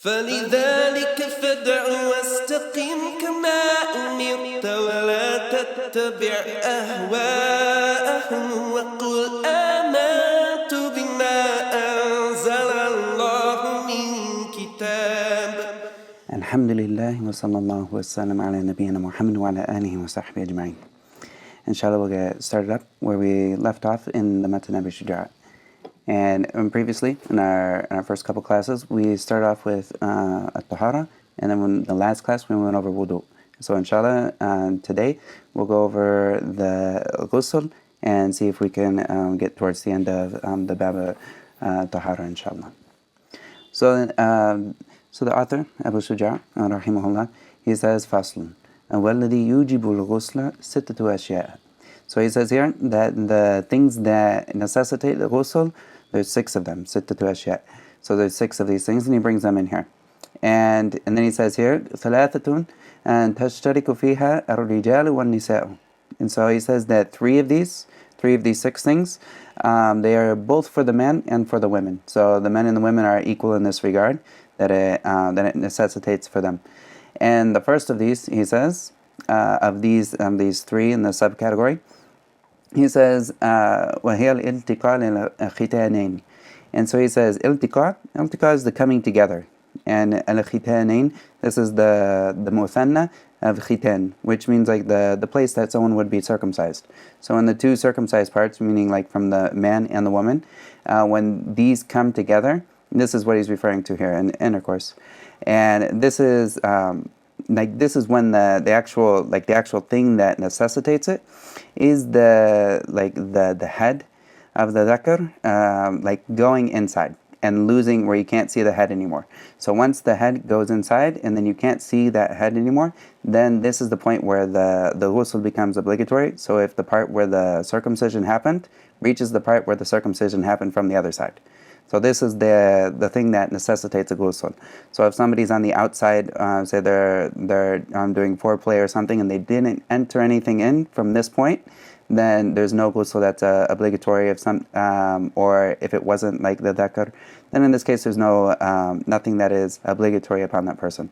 فلذلك فادع واستقم كما أمرت ولا تتبع أهواءهم وقل آمنت بما أنزل الله من كتاب. الحمد لله وصلى الله وسلم على نبينا Muhammad wa ala alihi wa sahbihi ajma'in. Inshallah, we'll get started up where we left off in the Mutn of Shujaa. And previously, in our first couple classes, we started off with at-tahara, and then in the last class, we went over wudu. So inshallah, today, we'll go over the ghusl and see if we can get towards the end of the bab tahara, inshallah. So the author, Abu Shujaa, rahimahullah, he says, فَصْلٌ وَالَّذِي يُوجِبُ الْغُسْلَ سِتَّةُ أَشْيَاء. So he says here that the things that necessitate the ghusl, there's 6 of them, سِتَّةُ أَشْيَاء. So there's 6 of these things, and he brings them in here. And then he says here, ثَلَاثَةٌ أَن تَشْتَرِكُ فِيهَا الرِّجَالُ وَالنِّسَاءُ. And so he says that 3 of these 6 things, they are both for the men and for the women. So the men and the women are equal in this regard, that it necessitates for them. And the first of these, he says, of these 3 in the subcategory, he says, وَهِيَ الْإِلْتِقَاء لِلْخِتَانَيْنِ. And so he says, iltiqa is the coming together. And al-khitanain, this is the muthanna of khitan, which means like the place that someone would be circumcised. So in the 2 circumcised parts, meaning like from the man and the woman, when these come together, this is what he's referring to here in intercourse. And this is this is when the actual thing that necessitates it is the head of the dhakar going inside and losing where you can't see the head anymore. So once the head goes inside and then you can't see that head anymore, then this is the point where the ghusl becomes obligatory. So if the part where the circumcision happened reaches the part where the circumcision happened from the other side. So this is the thing that necessitates a ghusl. So if somebody's on the outside, say they're doing foreplay or something, and they didn't enter anything in from this point, then there's no ghusl that's obligatory. Or if it wasn't like the dhakar, then in this case there's nothing that is obligatory upon that person.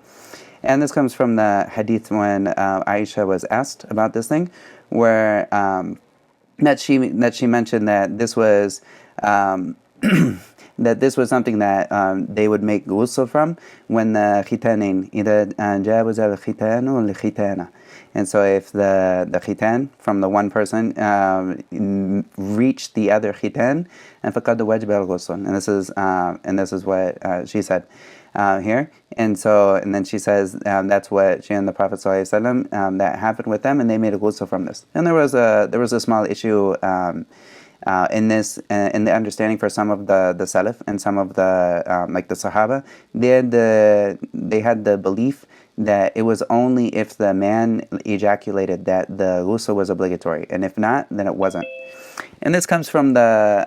And this comes from the hadith when Aisha was asked about this thing, where that she mentioned that this was that this was something that they would make ghusl from when the khitanain إِذَا جَاوَزَ الْخِتَانُ الْخِتَانَ. And so if the khitan from the one person reached the other khitan, and فَقَدْ وَجْبَ الْغُسْلُ. And this is what she said here. And then she says that's what she and the Prophet ﷺ, that happened with them, and they made a ghusl from this. And there was a small issue in the understanding for some of the Salaf and some of the like the Sahaba. They had the belief that it was only if the man ejaculated that the ghusl was obligatory, and if not, then it wasn't. And this comes from the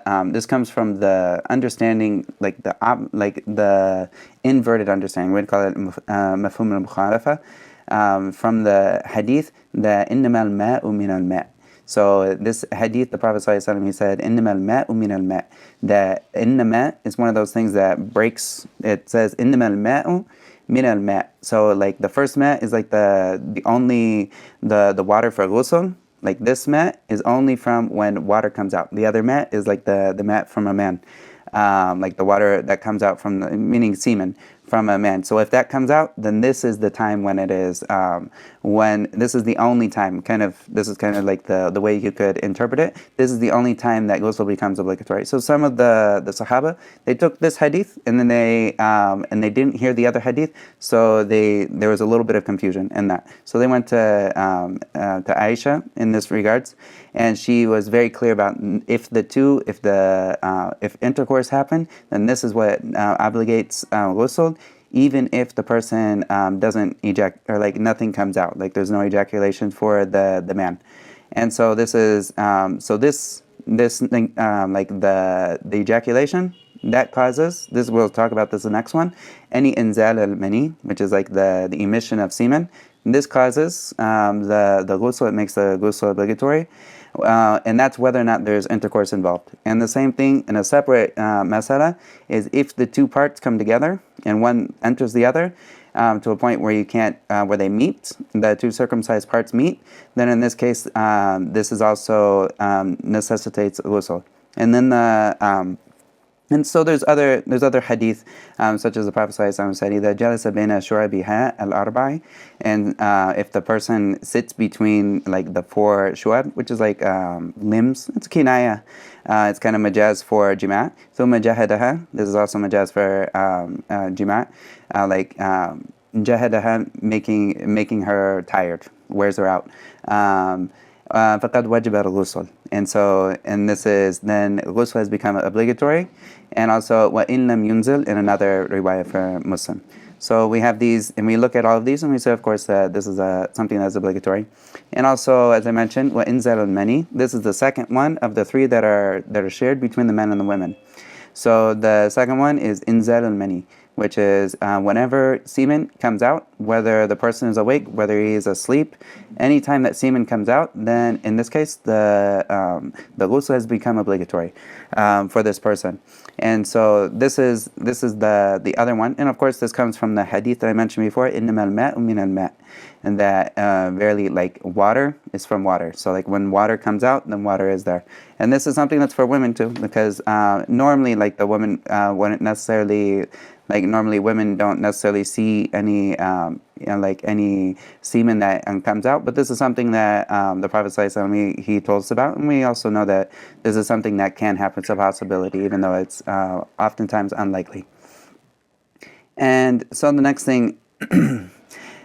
understanding, like the inverted understanding. We'd call it mafhum al-mukhalafa, from the hadith that إِنَّمَا الْمَاءُ مِنَ الْمَاءِ. So this hadith, the Prophet ﷺ, he said, إِنَّمَا الْمَاءُ مِنَ الْمَاءِ. That إِنَّمَا is one of those things that breaks. It says إِنَّمَا الْمَاءُ مِنَ الْمَاءِ. So like the first ma is like the water for ghusl. Like this ma is only from when water comes out. The other ma is like the ma from a man. Like the water that comes out from meaning semen from a man. So if that comes out, then this is the time when it is, when this is the only time, this is kind of like the way you could interpret it. This is the only time that ghusl becomes obligatory. So some of the Sahaba, they took this hadith and then they didn't hear the other hadith, so there was a little bit of confusion in that. So they went to Aisha in this regards, and she was very clear about if intercourse happened, then this is what obligates ghusl, even if the person doesn't ejaculate, or like nothing comes out, like there's no ejaculation for the man. And so this is this thing, like the ejaculation, that causes, this we'll talk about this the next one, any inzal al-mani, which is like the emission of semen. This causes the ghusl, it makes the ghusl obligatory. And that's whether or not there's intercourse involved. And the same thing in a separate masala is if the two parts come together and one enters the other to a point where you can't, where they meet, the two circumcised parts meet, then in this case, this is also necessitates ghusl. And then and so there's other hadith, such as the Prophet ﷺ said, إِذَا جَلَسَ بَيْنَ شُعَبِهَا الْأَرْبَعِ, and if the person sits between like the four shu'ab, which is like limbs, it's kinaya, it's kind of majaz for jima'. ثُمَّ جَهَدَهَا, this is also majaz for jima', like jahadaha, making her tired, wears her out. فَقَدْ وَجِبَ الْغُسْلُ, and this is, then ghusl has become obligatory. And also وَإِن لَمْ يُنزِلْ, in another riwayah for Muslim. So we have these, and we look at all of these, and we say, of course, that this is something that's obligatory. And also, as I mentioned, وَإِنزَالُ الْمَنِي, this is the second one of the three that are shared between the men and the women. So the second one is inzal al-mani, which is whenever semen comes out, whether the person is awake, whether he is asleep, anytime that semen comes out, then in this case the ghusl has become obligatory for this person. And so this is the other one. And of course this comes from the hadith that I mentioned before, إِنَّمَا الْمَاءُ مِنَ الْمَاءِ, and that verily, like, water is from water. So like when water comes out, then water is there. And this is something that's for women too, because normally, like, the woman wouldn't necessarily, like, normally women don't necessarily see any like any semen that comes out, but this is something that the Prophet ﷺ, he told us about, and we also know that this is something that can happen. It's a possibility, even though it's oftentimes unlikely. And so the next thing,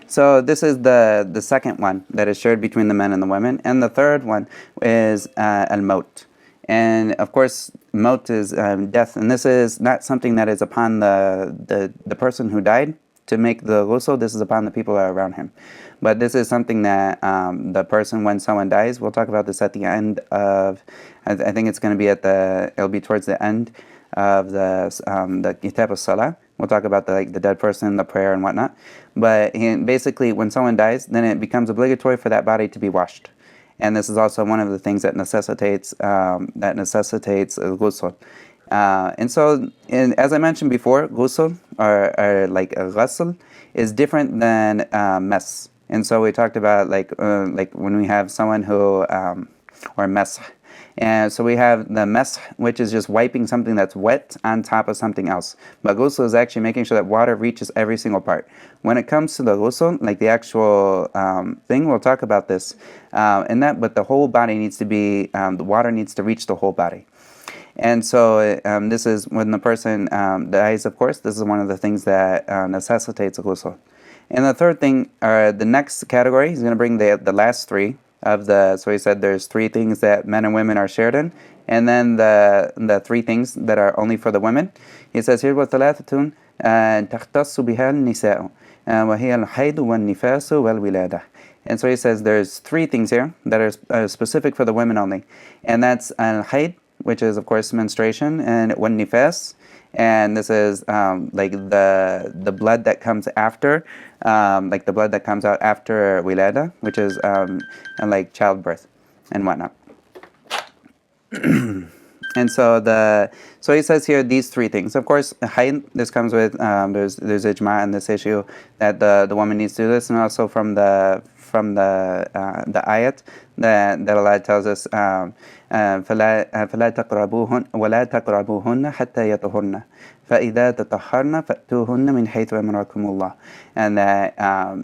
so this is the second one that is shared between the men and the women, and the third one is al-maut. And of course, maut is death, and this is not something that is upon the person who died to make the ghusl. This is upon the people that are around him. But this is something that the person, when someone dies, we'll talk about this at the end of, I think it's going to be it'll be towards the end of the Kitab al-Salah. We'll talk about the dead person, the prayer and whatnot. But basically, when someone dies, then it becomes obligatory for that body to be washed. And this is also one of the things that necessitates ghusl. And so, as I mentioned before, ghusl, or like ghusl, is different than mess. And so we talked about like when we have someone who, or mess. And so we have the mess, which is just wiping something that's wet on top of something else. But ghusl is actually making sure that water reaches every single part. When it comes to the ghusl, like the actual thing, we'll talk about this but the whole body needs to be, the water needs to reach the whole body. And so this is when the person dies, of course, this is one of the things that necessitates a ghusl. And the third thing, the next category, he's going to bring the last three of so he said there's three things that men and women are shared in, and then the three things that are only for the women. He says here, وَثَلَاثَةٌ تَخْتَصُّ بِهَا النِّسَاءُ وَهِيَ الْحَيْضُ وَالنِّفَاسُ وَالْوِلَادَةُ. And so he says there's three things here that are specific for the women only, and that's al-hayd, which is of course menstruation, and wan-nifas, and this is like the blood that comes after, like the blood that comes out after wilada, which is like childbirth and whatnot. And so he says here these three things. Of course, hayd, this comes with there's ijma' in this issue that the woman needs to do this, and also from the ayat that Allah tells us فلا تقربوهن ولا تقربوهن حتى يطهرن فإذا تطهرن فأتوهن من حيث أمركم الله. And that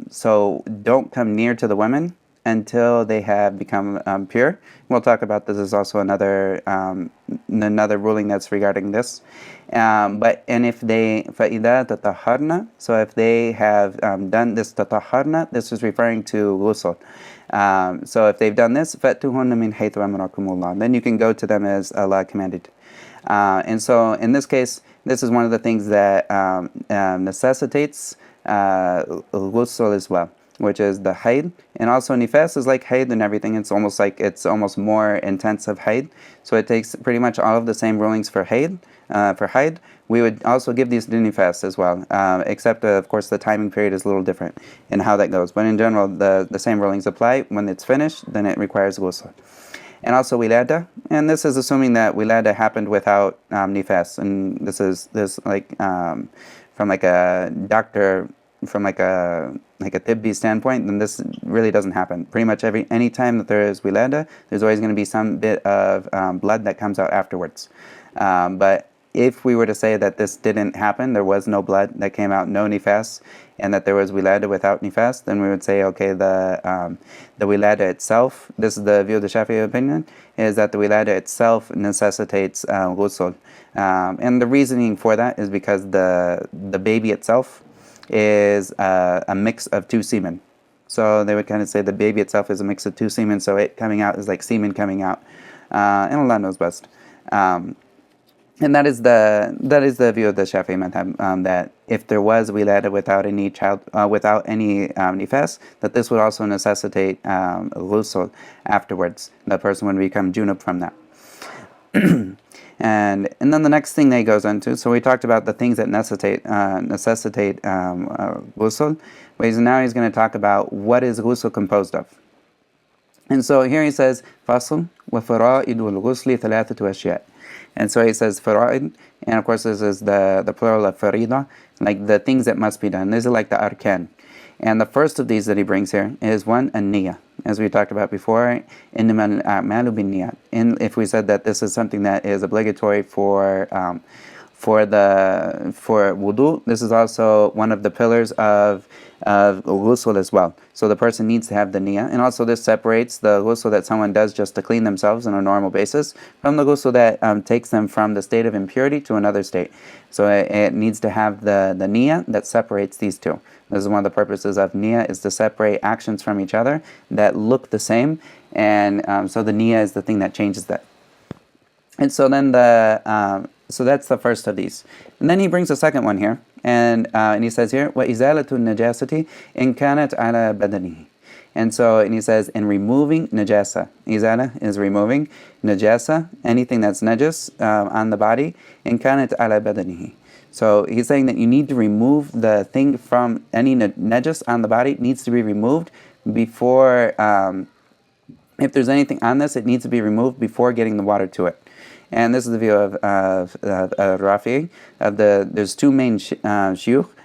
so don't come near to the women until they have become pure. We'll talk about this as also another ruling that's regarding this. But if they فَإِذَا تَطَهَّرْنَ, so if they have done this تَطَهَّرْنَ, this is referring to ghusl. So if they've done this, فَأْتُوهُنَّ مِنْ حَيْثُ أَمَرَكُمُ اللَّهُ, then you can go to them as Allah commanded. And so in this case, this is one of the things that necessitates ghusl as well. which is the haid, and also nifas is like haid and everything. It's almost more intensive haid. So it takes pretty much all of the same rulings for haid. We would also give these to nifas as well, except of course the timing period is a little different in how that goes. But in general, the same rulings apply. When it's finished, then it requires ghusl. And also wilada, and this is assuming that wilada happened without nifas, and this is from like a doctor, from like a tibbi standpoint, then this really doesn't happen. Pretty much any time that there is wilada, there's always going to be some bit of blood that comes out afterwards. But if we were to say that this didn't happen, there was no blood that came out, no nifas, and that there was wilada without nifas, then we would say, okay, the wilada itself, this is the view of the Shafi'i opinion, is that the wilada itself necessitates ghusl. And the reasoning for that is because the baby itself is a mix of two semen. So they would kind of say the baby itself is a mix of two semen, so it coming out is like semen coming out. And Allah knows best. And that is the view of the Shafi'i madhab, that if there was wilada without any nifas, that this would also necessitate ghusl afterwards. The person would become junub from that. And then the next thing that he goes into, so we talked about the things that necessitate ghusl. Now he's going to talk about what is ghusl composed of. And so here he says, fasl wa fara'idul ghusli thalathatu ashya'. And so he says fara'id, and of course this is the plural of farida, like the things that must be done. These are like the arkan. And the first of these that he brings here is one, an-niyah. As we talked about before, innamal a'malu bin-niyat. And if we said that this is something that is obligatory for wudu, this is also one of the pillars of ghusl as well. So the person needs to have the niyyah, and also this separates the ghusl that someone does just to clean themselves on a normal basis from the ghusl that takes them from the state of impurity to another state. So it needs to have the niyyah that separates these two. This is one of the purposes of niyyah, is to separate actions from each other that look the same, and so the niyyah is the thing that changes that. And so then so that's the first of these. And then he brings a second one here, and he says here, وَإِزَالَةُ النَّجَاسَةِ إِنْ كَانَتْ عَلَى بَدَنِهِ. And he says, in removing najasa, izala is removing najasa, anything that's najas on the body, إِنْ كَانَتْ عَلَى بَدَنِهِ. So he's saying that you need to remove the thing from any najas on the body, needs to be removed before, if there's anything on this, it needs to be removed before getting the water to it. And this is the view of Rafi'i. There's two main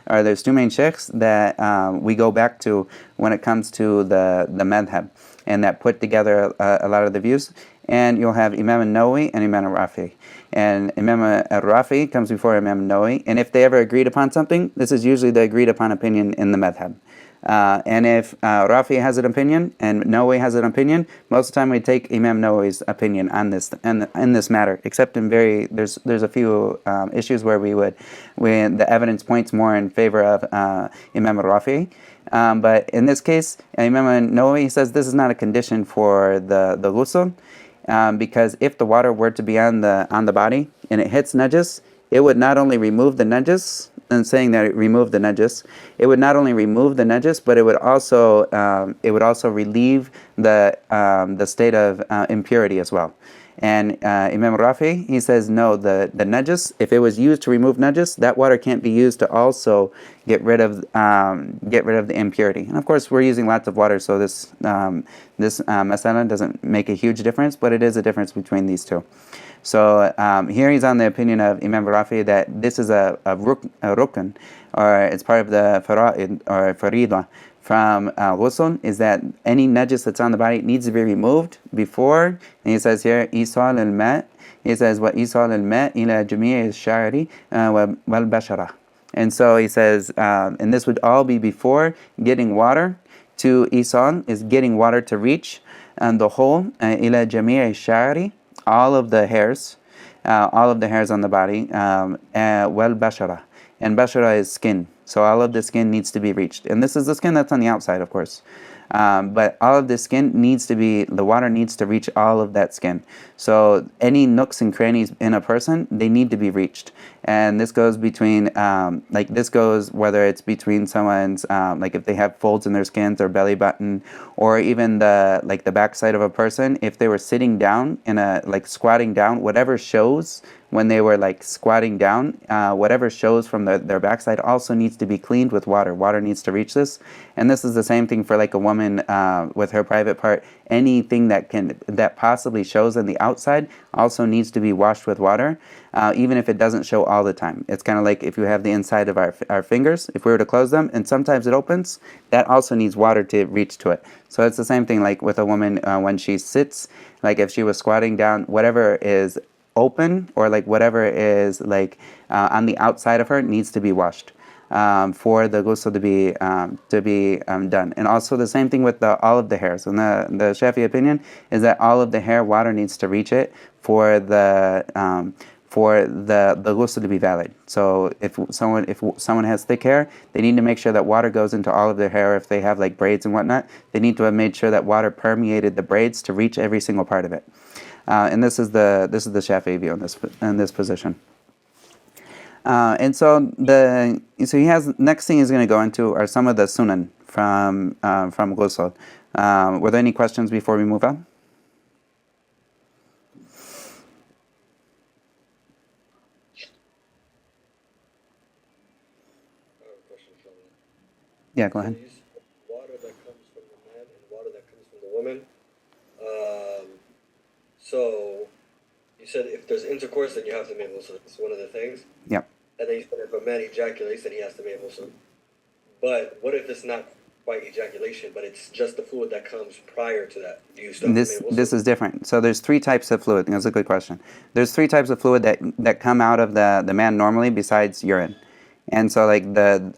there's two main sheikhs that we go back to when it comes to the madhab, and that put together a lot of the views. And you'll have Imam al-Nawawi and Imam al-Rafi'i. And Imam al-Rafi'i comes before Imam al-Nawawi. And if they ever agreed upon something, this is usually the agreed upon opinion in the madhab. And if Rafi has an opinion and Nawawi has an opinion, most of the time we take Imam Nawawi's opinion on this and in this matter. Except in there's a few issues where the evidence points more in favor of Imam Rafi. But in this case, Imam Nawawi says this is not a condition for the ghusl, because if the water were to be on the body and it hits najas, it would not only remove the najas. And saying that it removed the najas, it would not only remove the najas, but it would also relieve the state of impurity as well. And Imam Rafi, he says no, the najas, if it was used to remove najas, that water can't be used to also get rid of the impurity. And of course, we're using lots of water, so this masala doesn't make a huge difference, but it is a difference between these two. So here he's on the opinion of Imam Rafi that this is a rukn, or it's part of the fara'id or farida from ghusl, is that any najis that's on the body needs to be removed before. And he says here, isal al-ma', he says, wa isal al-ma' ila jami' al-sha'ri wal bashara. And so he says, and this would all be before getting water to isal, is getting water to reach the whole, ila jami' al-sha'ri, all of the hairs on the body, wal bashara, and bashara is skin. So all of the skin needs to be reached, and this is the skin that's on the outside, of course. But all of the skin needs to be, the water needs to reach all of that skin. So any nooks and crannies in a person, they need to be reached. And this goes between, this goes whether it's between someone's, like if they have folds in their skins or belly button, or even the backside of a person, if they were sitting down in squatting down, whatever shows when they were squatting down, whatever shows from their backside also needs to be cleaned with water. Water needs to reach this. And this is the same thing for a woman with her private part. Anything that possibly shows on the outside also needs to be washed with water, even if it doesn't show all the time. It's kind of like if you have the inside of our fingers, if we were to close them and sometimes it opens, that also needs water to reach to it. So it's the same thing with a woman when she sits, if she was squatting down, whatever is open or whatever is on the outside of her needs to be washed for the ghusl to be done. And also the same thing with all of the hairs. And the Shafi'i opinion is that all of the hair, water needs to reach it for the ghusl to be valid. So if someone has thick hair, they need to make sure that water goes into all of their hair. If they have braids and whatnot, they need to have made sure that water permeated the braids to reach every single part of it. And this is the Shafi'i view in this position. And so he has, next thing he's going to go into are some of the sunan from ghusl. Were there any questions before we move on? Yeah, go ahead. Water that comes from the man and water that comes from the woman. So you said if there's intercourse, then you have to make ghusl. It's one of the things. Yep. And then you said if a man ejaculates, then he has to make ghusl. But what if it's not quite ejaculation, but it's just the fluid that comes prior to that? Do you still have to make ghusl? This is different. So there's three types of fluid. That's a good question. There's three types of fluid that come out of the man normally besides urine. And so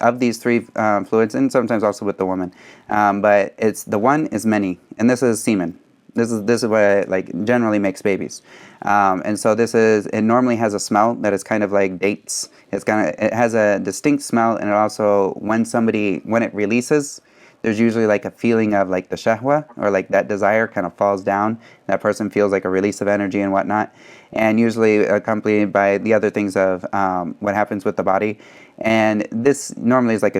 of these three fluids, and sometimes also with the woman, but it's the one is many, and this is semen. This is what generally makes babies, and so it normally has a smell that is kind of like dates. It has a distinct smell, and it also when it releases, there's usually a feeling of the shahwa or that desire kind of falls down. That person feels a release of energy and whatnot, and usually accompanied by the other things of what happens with the body. And this normally is the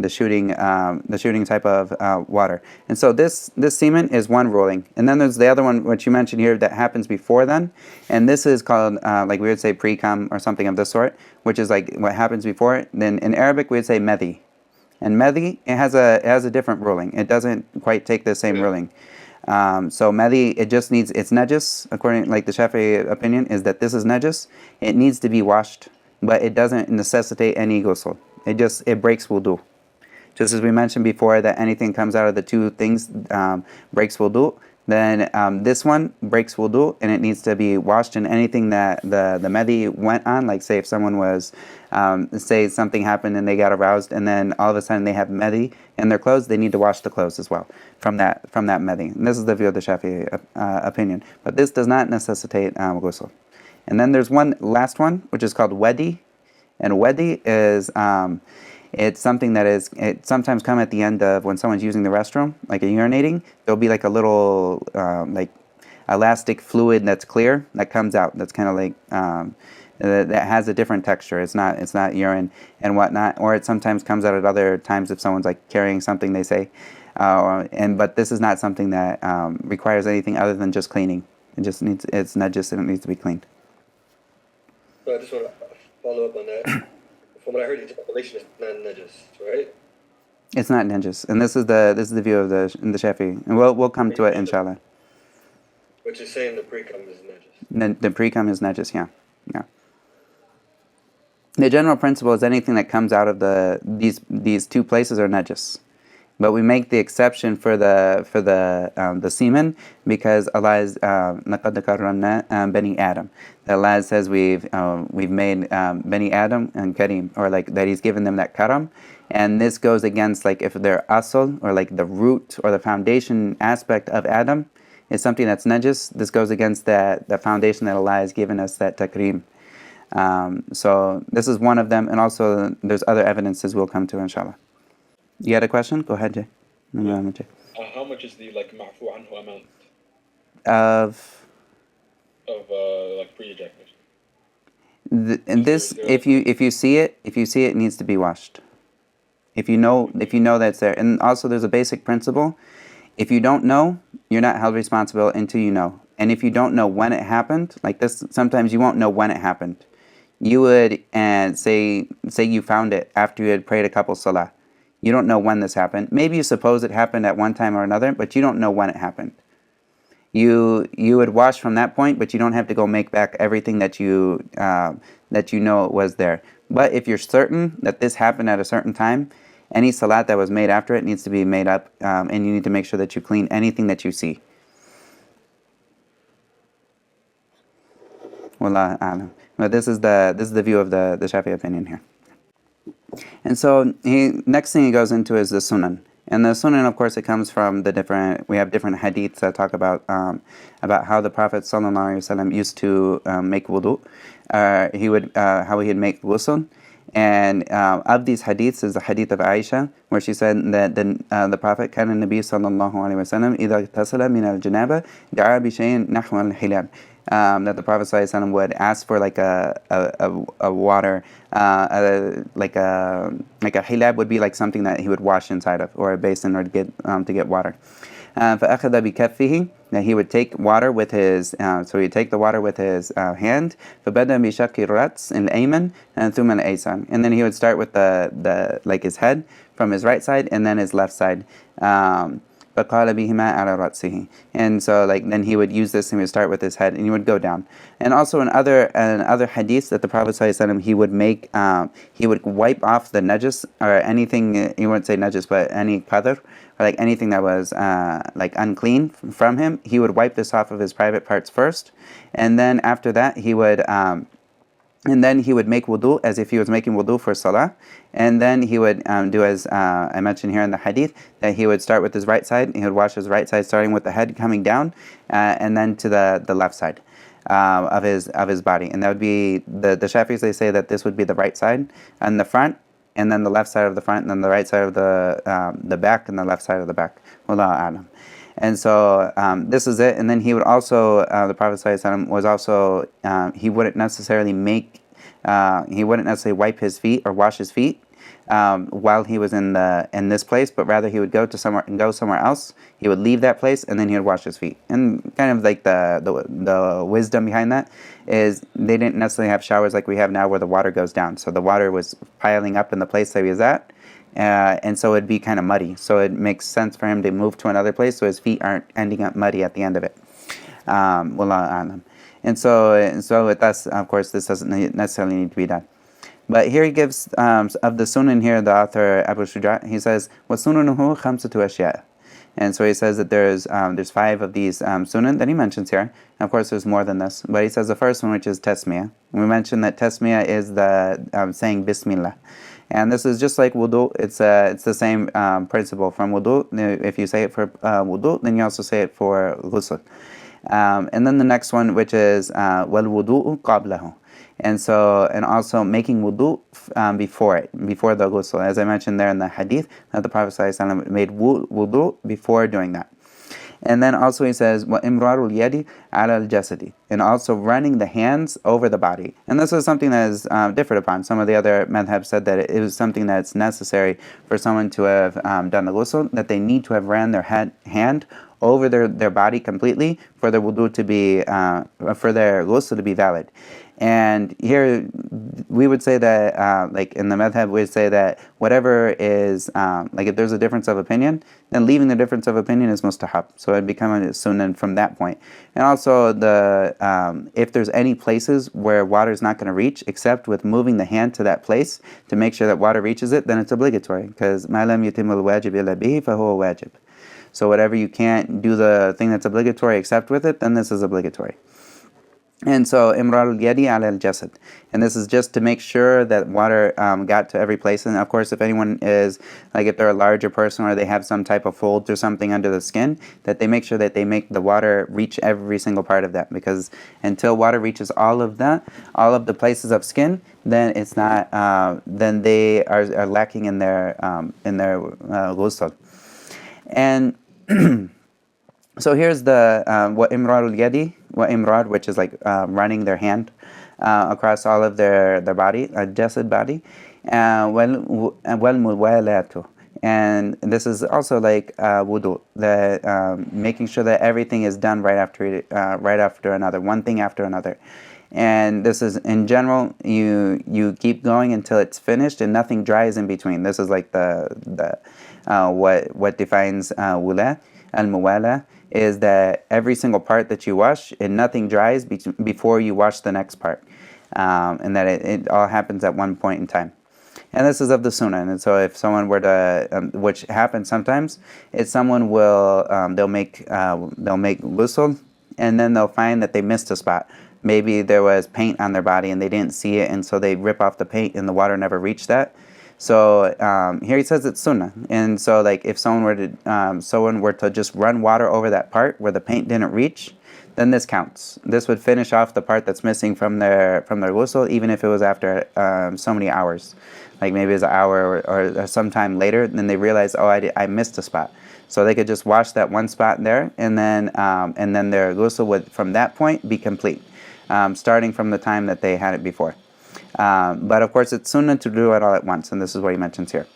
shooting type of water. And so this semen is one ruling. And then there's the other one, which you mentioned here, that happens before then. And this is called, we would say pre-cum or something of this sort, which is what happens before it. Then in Arabic, we would say medhi. And medhi, it has a different ruling. It doesn't quite take the same ruling. So medhi, it's najis, according the Shafi'i opinion, is that this is najis. It needs to be washed, but it doesn't necessitate any ghusl. It breaks wudu. Just as we mentioned before that anything comes out of the two things breaks wudu, then this one breaks wudu and it needs to be washed, and anything that the medhi went on, say if someone was, say something happened and they got aroused and then all of a sudden they have medhi in their clothes, they need to wash the clothes as well from that medhi. And this is the view of the Shafi'i opinion. But this does not necessitate ghusl. And then there's one last one, which is called wedi. And wedi is, it's something it sometimes come at the end of when someone's using the restroom, urinating. There'll be a little, elastic fluid that's clear that comes out. That's kind of that has a different texture. It's not urine and whatnot. Or it sometimes comes out at other times if someone's carrying something, they say. But this is not something that requires anything other than just cleaning. It's najis and it needs to be cleaned. So I just want to follow up on that. From what I heard, ejaculation is not najis, right? It's not najis, and this is the view of the Shafi'i, and we'll come to it inshallah. But you're saying the pre-cum is najis. The pre-cum is najis, yeah. The general principle is anything that comes out of these two places are najis. But we make the exception for the semen because Allah is لَقَدْ كَرَّمْنَا بَنِي Adam. That Allah says we've made Bani Adam and Karim, or that He's given them that karam, and this goes against if their asl or the root or the foundation aspect of Adam is something that's najis. This goes against the foundation that Allah has given us, that takrim. So this is one of them, and also there's other evidences we'll come to inshallah. You had a question? Go ahead, Jay. Jay. How much is the like ma'fu anhu amount of like pre-ejaculation? And this, if you see it, it needs to be washed. If you know that's there. And also there's a basic principle. If you don't know, you're not held responsible until you know. And if you don't know when it happened, like this, sometimes you won't know when it happened. You would say you found it after you had prayed a couple salah. You don't know when this happened. Maybe you suppose it happened at one time or another, but you don't know when it happened. You would wash from that point, but you don't have to go make back everything that you know was there. But if you're certain that this happened at a certain time, any salat that was made after it needs to be made up, and you need to make sure that you clean anything that you see. Wallahu a'lam. But this is the view of the Shafi'i opinion here. And so next thing he goes into is the sunan. And the sunan, of course, it comes from we have different hadiths that talk about how the Prophet ﷺ used to make wudu. How he'd make ghusl. And of these hadiths is the hadith of Aisha, where she said that the Prophet, كان النبي صلى الله عليه وسلم إذا اغتسل من الجنابة دعا بشيء نحو الحلاب. That the Prophet ﷺ would ask for like a water, like a hilab would be like something that he would wash inside of, or a basin, or to get water. فأخذ بكفه, that he would take water with his, so he'd take the water with his hand. فبدأ بشق الرأس الأيمن ثم الأيسر, and then he would start with the like his head from his right side and then his left side. فَقَالَ بِهِمَا عَلَى رَأْسِهِ. And so then he would use this, and he would start with his head and he would go down. And also in other hadiths that the Prophet ﷺ, he would wipe off the najis, or anything, he wouldn't say najis, but any qadr, or like anything that was like unclean from him. He would wipe this off of his private parts first, and then after that he would make wudu as if he was making wudu for salah. And then he would do as I mentioned here in the hadith, that he would start with his right side. He would wash his right side, starting with the head coming down, and then to the left side of his body. And that would be the Shafi'is. They say that this would be the right side and the front, and then the left side of the front, and then the right side of the back, and the left side of the back. Wallahu a'lam. And so this is it. And then he would also, the Prophet ﷺ was also, he wouldn't necessarily wipe his feet or wash his feet while he was in this place, but rather he would go somewhere else. He would leave that place, and then he would wash his feet. And kind of like the wisdom behind that is they didn't necessarily have showers like we have now, where the water goes down. So the water was piling up in the place that he was at. And so it'd be kind of muddy. So it makes sense for him to move to another place, so his feet aren't ending up muddy at the end of it. Wallahu a'lam. And so with us, of course, this doesn't necessarily need to be done. But here he gives of the sunan here, the author Abu Shujaa, he says, وَسُنُنُهُ خَمْسَةُ أَشْيَاء. And so he says that there's 5 of these sunan that he mentions here. And of course, there's more than this. But he says the first one, which is tasmiyah. We mentioned that tasmiyah is the saying Bismillah. And this is just like wudu. It's the same principle from wudu. If you say it for wudu, then you also say it for ghusl. And then the next one, which is wal wudu'u qablahu. And also making wudu before the ghusl. As I mentioned there in the hadith, that the Prophet ﷺ made wudu before doing that. And then also he says, وَإِمْرَارُ الْيَدِ عَلَى الْجَسَدِ, and also running the hands over the body. And this is something that is differed upon. Some of the other madhabs said that it was something that's necessary for someone to have done the ghusl, that they need to have ran their hand over their body completely for their wudu to be, for their ghusl to be valid. And here we would say that, like in the madhab, we would say that whatever is, like if there's a difference of opinion, then leaving the difference of opinion is mustahab. So it'd become a sunnah from that point. And also if there's any places where water is not going to reach, except with moving the hand to that place to make sure that water reaches it, then it's obligatory. Because مَا لَمْ يُتِمُّ الْوَاجِبِ إِلَّا بِهِ فَهُوَ وَاجِبٌ. So whatever you can't do the thing that's obligatory except with it, then this is obligatory. And so imrar al-yadi ala al-jasad, and this is just to make sure that water got to every place. And of course, if anyone is, like if they're a larger person or they have some type of folds or something under the skin, that they make sure that they make the water reach every single part of that, because until water reaches all of the places of skin, then it's not, then they are lacking in their ghusl. And So here's the what imrarul yadi, what imrar, which is like running their hand across all of their body, jasad body, wal muwalatu. And this is also like wudu, the making sure that everything is done right after another, one thing after another. And this is in general, you keep going until it's finished and nothing dries in between. This is like the what defines wula al-muwala, is that every single part that you wash and nothing dries before you wash the next part, and that it all happens at one point in time. And this is of the sunnah. And so if someone were to, which happens sometimes, is someone will they'll make ghusl, and then they'll find that they missed a spot. Maybe there was paint on their body and they didn't see it, and so they rip off the paint and the water never reached that. So here he says it's sunnah, and so like if someone were to just run water over that part where the paint didn't reach, then this counts. This would finish off the part that's missing from their ghusl, even if it was after so many hours, like maybe it's an hour or sometime later. Then they realize, oh, I missed a spot, so they could just wash that one spot there, and then their ghusl would from that point be complete, starting from the time that they had it before. But of course, it's sunnah to do it all at once, and this is what he mentions here.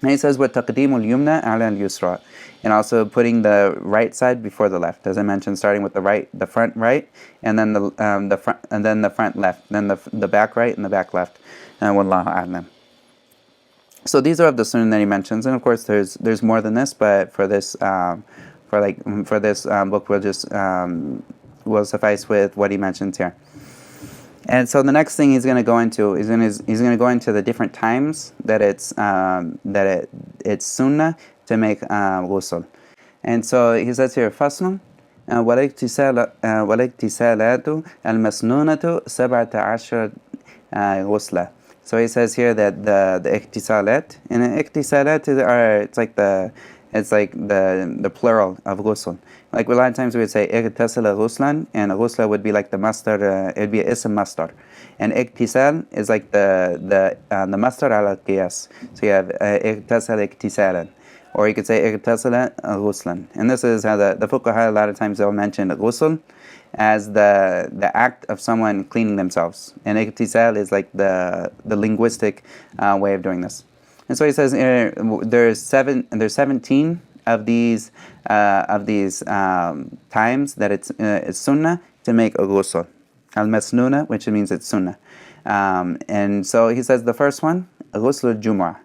And he says, "What taqdeemul yumna ala al-yusra," and also putting the right side before the left, as I mentioned, starting with the front right, and then the front left, then the back right and the back left. Wallahu a'lam. So these are of the sunnah that he mentions, and of course, there's more than this, but for this book, we'll suffice with what he mentions here. And so the next thing he's going to go into is he's going to go into the different times that it's sunnah to make ghusl. And so he says here, faslun والاغتسالات المسنونة 17 غسلة. So he says here that the ightisalat, and ightisalat it's like the plural of ghusl. Like a lot of times we would say ightasala ghuslan, and ghusla would be like the masdar, it'd be ism masdar. And ightisal is like the masdar ala qiyas. So you have ightasala ightisalan, or you could say ightasala ghuslan. And this is how the fuqaha, a lot of times they'll mention ghusl as the act of someone cleaning themselves, and ightisal is like the linguistic way of doing this. And so he says there's 17 of these times that it's sunnah to make a ghusl, al-masnuna, which means it's sunnah. And so he says the first one, ghusl al-jumu'ah.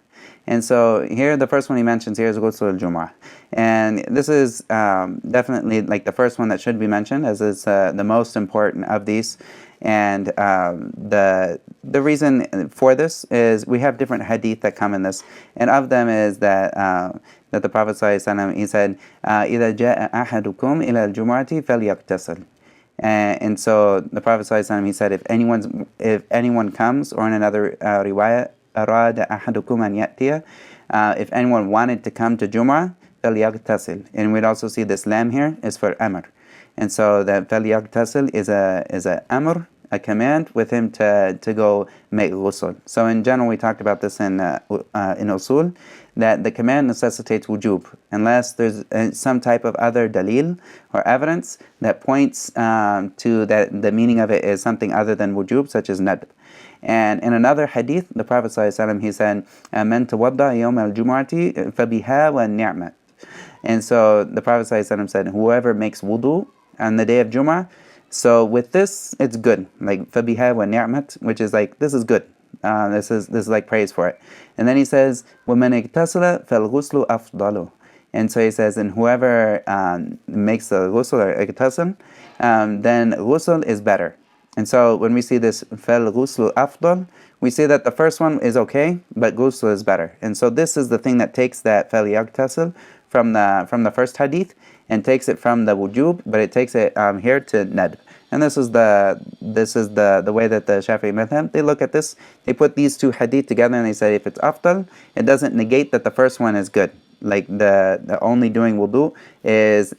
And so here, the first one he mentions here is ghusl al-jumu'ah. And this is definitely like the first one that should be mentioned, as it's the most important of these. And the reason for this is we have different hadith that come in this, and of them is that the Prophet ﷺ, he said, إِذَا جَاءَ أَحَدُكُمْ إِلَى الْجُمُعَةِ فَلْيَغْتَسِلْ. And so the Prophet ﷺ, he said, if anyone comes, or in another riwayah, أَرَادَ أَحَدُكُمْ أَنْ يَأْتِيَ, if anyone wanted to come to Jum'ah, فَلْيَغْتَسِلْ. And we'd also see this lam here is for amr. And so that فَلْيَغْتَسِلْ is a amr, a command with him to go make ghusl. So in general, we talked about this in usul, that the command necessitates wujub, unless there's some type of other dalil or evidence that points to that the meaning of it is something other than wujub, such as nadb. And in another hadith, the Prophet ﷺ, he said, "Man tawadda yawm al-jumu'ati fabiha wa ni'mat." And so the Prophet ﷺ said, whoever makes wudu on the day of Jumu'ah, so with this, it's good. Like fabiha wa ni'mat, which is like, this is good. This is like praise for it. And then he says, وَمَنْ اِغْتَسَلَ فَالْغُسْلُ أَفْضَلُ. And so he says, and whoever makes the ghusl or igtasal, then ghusl is better. And so when we see this فَالْغُسْلُ أَفْضَلُ, we see that the first one is okay, but ghusl is better. And so this is the thing that takes that فَلْيَغْتَسِلْ from the first hadith and takes it from the wujub, but it takes it here to nadb. And this is the way that the Shafi'i madhab, they look at this. They put these two hadith together and they say if it's afdal, it doesn't negate that the first one is good. Like the only doing wudu is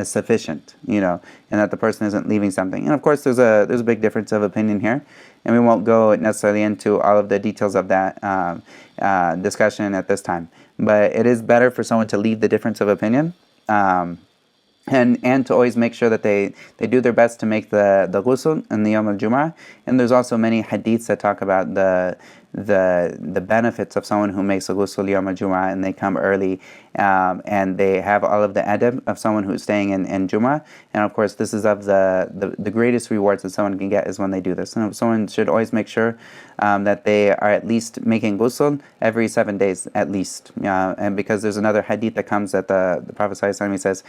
sufficient, and that the person isn't leaving something. And of course, there's a big difference of opinion here, and we won't go necessarily into all of the details of that discussion at this time. But it is better for someone to leave the difference of opinion and to always make sure that they do their best to make the ghusl in the Yawm al-Jum'ah. And there's also many hadiths that talk about the benefits of someone who makes a ghusl Yawm al-Jum'ah and they come early, and they have all of the adab of someone who's staying in Jum'ah. And of course, this is of the greatest rewards that someone can get is when they do this. And someone should always make sure that they are at least making ghusl every 7 days at least. And because there's another hadith that comes that the Prophet ﷺ says,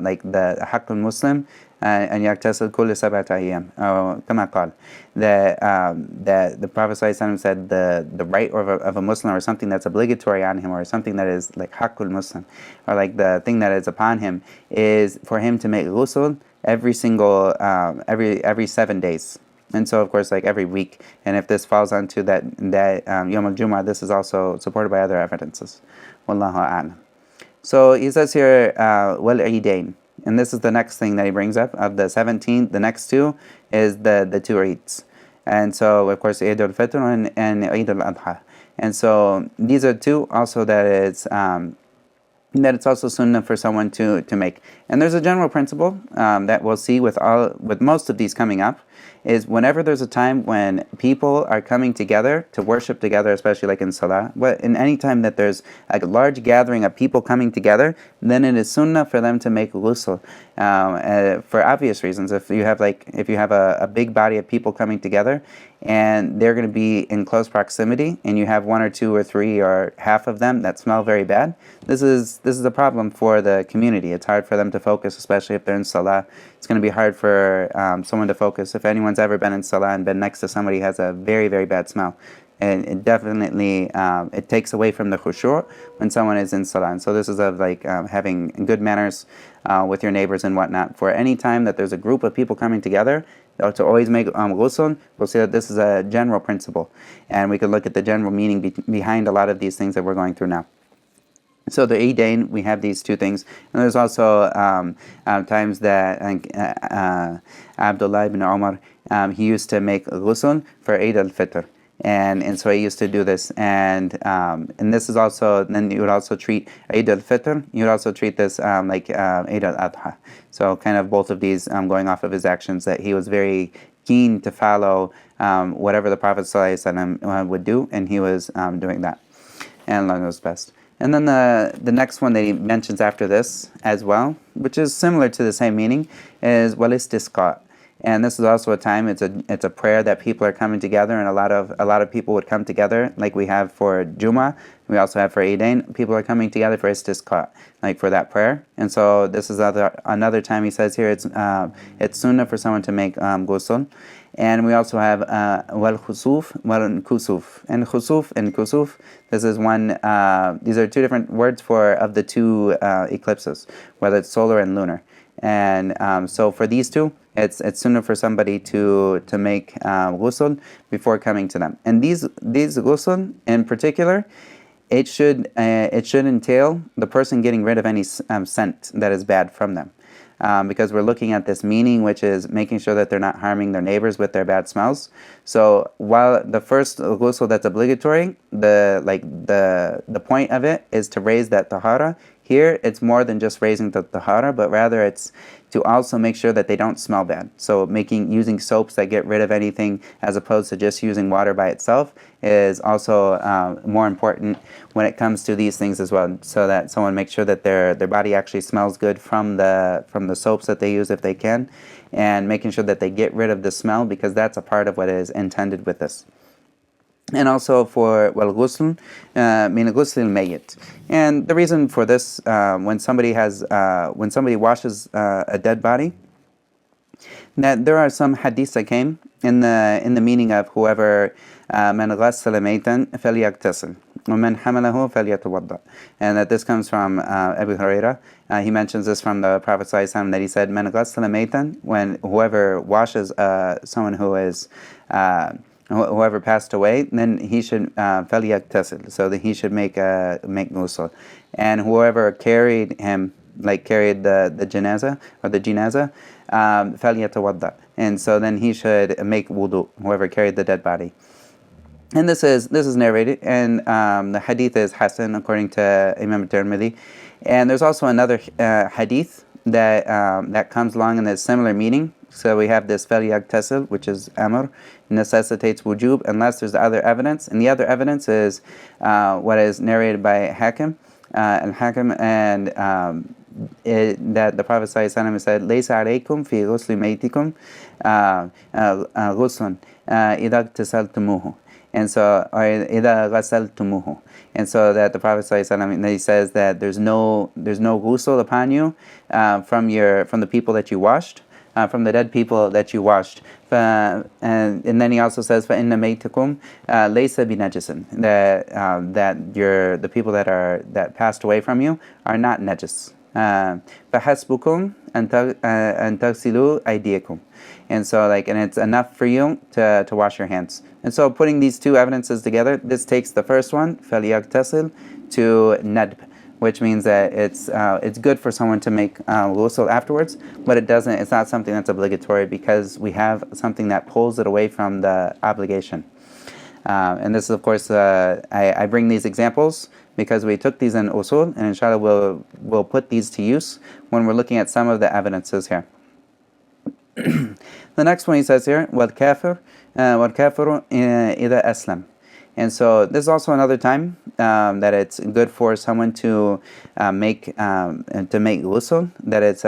like the haqqul Muslim, and yaktasil kull sabat ayyam, kama qal. The Prophet ﷺ said the right of a Muslim, or something that's obligatory on him, or something that is like haqqul Muslim, or like the thing that is upon him, is for him to make ghusl every 7 days. And so, of course, like every week. And if this falls onto that Yawm al-Jum'ah, this is also supported by other evidences. Wallahu a'lam. So he says here, wal eidain. And this is the next thing that he brings up. Of the 17, the next two is the two Eids. And so, of course, Eid al-Fitr and Eid al-Adha. And so these are two also that it's also sunnah for someone to make. And there's a general principle that we'll see with most of these coming up, is whenever there's a time when people are coming together to worship together, especially like in Salah, but in any time that there's a large gathering of people coming together, then it is sunnah for them to make ghusl, for obvious reasons. If you have a big body of people coming together, and they're going to be in close proximity, and you have one or two or three or half of them that smell very bad, this is a problem for the community. It's hard for them to focus, especially if they're in Salah. It's going to be hard for someone to focus. If anyone's ever been in Salah and been next to somebody who has a very, very bad smell, and it definitely it takes away from the khushu' when someone is in Salah. And so this is of like having good manners with your neighbors and whatnot. For any time that there's a group of people coming together, to always make ghusl, we'll see that this is a general principle. And we could look at the general meaning behind a lot of these things that we're going through now. So the Eidain, we have these two things. And there's also times that Abdullah ibn Umar, he used to make ghusl for Eid al-Fitr. And so he used to do this, and this is also, then you would also treat Eid al-Fitr, you would also treat this like Eid al-Adha. So kind of both of these going off of his actions, that he was very keen to follow whatever the Prophet ﷺ would do, and he was doing that. And Allah knows best. And then the next one that he mentions after this as well, which is similar to the same meaning, is wal istisqa. And this is also a time, it's a prayer that people are coming together, and a lot of people would come together, like we have for Jummah, we also have for Eidain. People are coming together for istisqa, like for that prayer. And so this is another time he says here it's sunnah for someone to make ghusl. And we also have wal khusuf, wal kusuf. And khusuf and kusuf, this is one, these are two different words of the two eclipses, whether it's solar and lunar. And so for these two, it's sunnah for somebody to make ghusl before coming to them. And these ghusl in particular, it should entail the person getting rid of any scent that is bad from them. Because we're looking at this meaning, which is making sure that they're not harming their neighbors with their bad smells. So while the first ghusl that's obligatory, the point of it is to raise that tahara. Here, it's more than just raising the tahara, but rather it's to also make sure that they don't smell bad. So using soaps that get rid of anything, as opposed to just using water by itself, is also more important when it comes to these things as well. So that someone makes sure that their body actually smells good from the soaps that they use if they can, and making sure that they get rid of the smell, because that's a part of what is intended with this. And also for ghusl min ghusl al-mayyit. And the reason for this, when somebody washes a dead body, that there are some hadiths that came in the meaning of whoever man ghassala maytan falyaghtasil wa man hamalahu falyatawadda. And that this comes from Abu Hurairah. He mentions this from the Prophet ﷺ, that he said, man ghassala maytan, when whoever washes someone who is whoever passed away, then he should falyaghtasil, so that he should make ghusl. And whoever carried him, like carried the janaza or the jinaza, falyatawadda, and so then he should make wudu, whoever carried the dead body. And this is narrated, and the hadith is Hasan according to Imam Tirmidhi. And there's also another hadith that comes along in a similar meaning. So we have this فَلْيَغْتَسِلْ, which is amr, necessitates wujub, unless there's other evidence. And the other evidence is what is narrated by Hakim, al-Hakim, and that the Prophet ﷺ said, لَيْسَ عَلَيْكُمْ فِي غُسْلِ مَيْتِكُمْ غُسْلٌ إِذَا اغْتَسَلْتُمُوهُ. And so, or إِذَا غَسَلْتُمُوهُ. And so that the Prophet ﷺ, he says that there's no ghusl upon you from the people that you washed, from the dead people that you washed. And then he also says, فَإِنَّ مَيْتَكُمْ لَيْسَ بِنَجِسٍ, that the people that passed away from you are not najis. فَحَسْبُكُمْ أَن تَغْسِلُوا أَيْدِيَكُمْ. And so, and it's enough for you to wash your hands. And so, putting these two evidences together, this takes the first one, فَلْيَغْتَسِلْ, to nadb, which means that it's good for someone to make ghusl afterwards, but it's not something that's obligatory, because we have something that pulls it away from the obligation. And this is, of course, I bring these examples because we took these in usul, and inshallah we'll put these to use when we're looking at some of the evidences here. The next one he says here, وَالْكَافِرُ إِذَا أَسْلَمَ. And so this is also another time that it's good for someone to make ghusl, that it's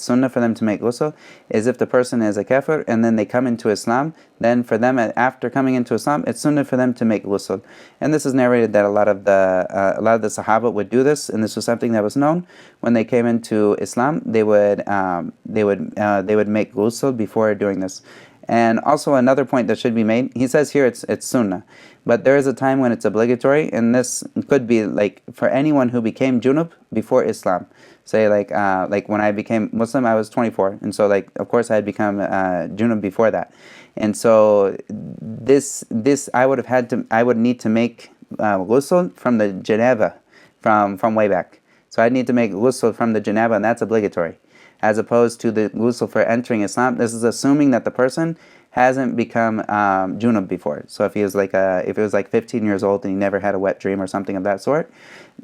sunnah for them to make ghusl, is if the person is a kafir and then they come into Islam, then for them, after coming into Islam, it's sunnah for them to make ghusl. And this is narrated that a lot of the Sahaba would do this, and this was something that was known. When they came into Islam, they would make ghusl before doing this. And also another point that should be made, he says here it's sunnah, but there is a time when it's obligatory, and this could be for anyone who became junub before Islam. Say when I became Muslim, I was 24, and so of course I had become junub before that, and so this I would need to make ghusl from the janaba from way back. So I'd need to make ghusl from the janaba, and that's obligatory, as opposed to the ghusl for entering Islam. This is assuming that the person hasn't become junub before. So if he was if he was 15 years old and he never had a wet dream or something of that sort,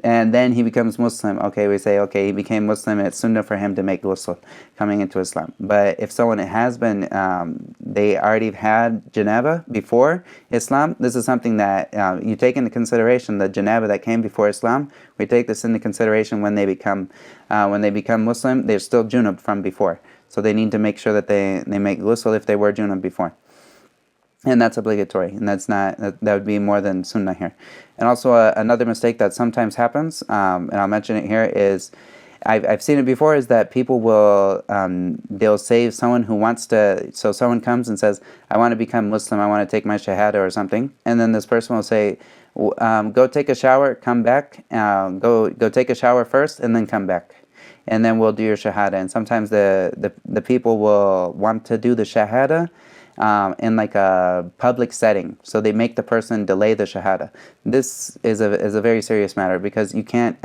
and then he becomes Muslim, we say, he became Muslim, and it's sunnah for him to make ghusl coming into Islam. But if someone has been, they already had janaba before Islam, this is something that you take into consideration, the janaba that came before Islam. We take this into consideration when they become Muslim. They're still junub from before. So they need to make sure that they make ghusl if they were junub before. And that's obligatory, and that would be more than sunnah here. And also another mistake that sometimes happens, and I'll mention it here, is I've seen it before, is that people will they'll say someone who wants to, so someone comes and says, I want to become Muslim, I want to take my shahada or something, and then this person will say, go take a shower, come back, go take a shower first, and then come back, and then we'll do your shahada. And sometimes the people will want to do the shahada in a public setting, so they make the person delay the shahada. This is a very serious matter, because you can't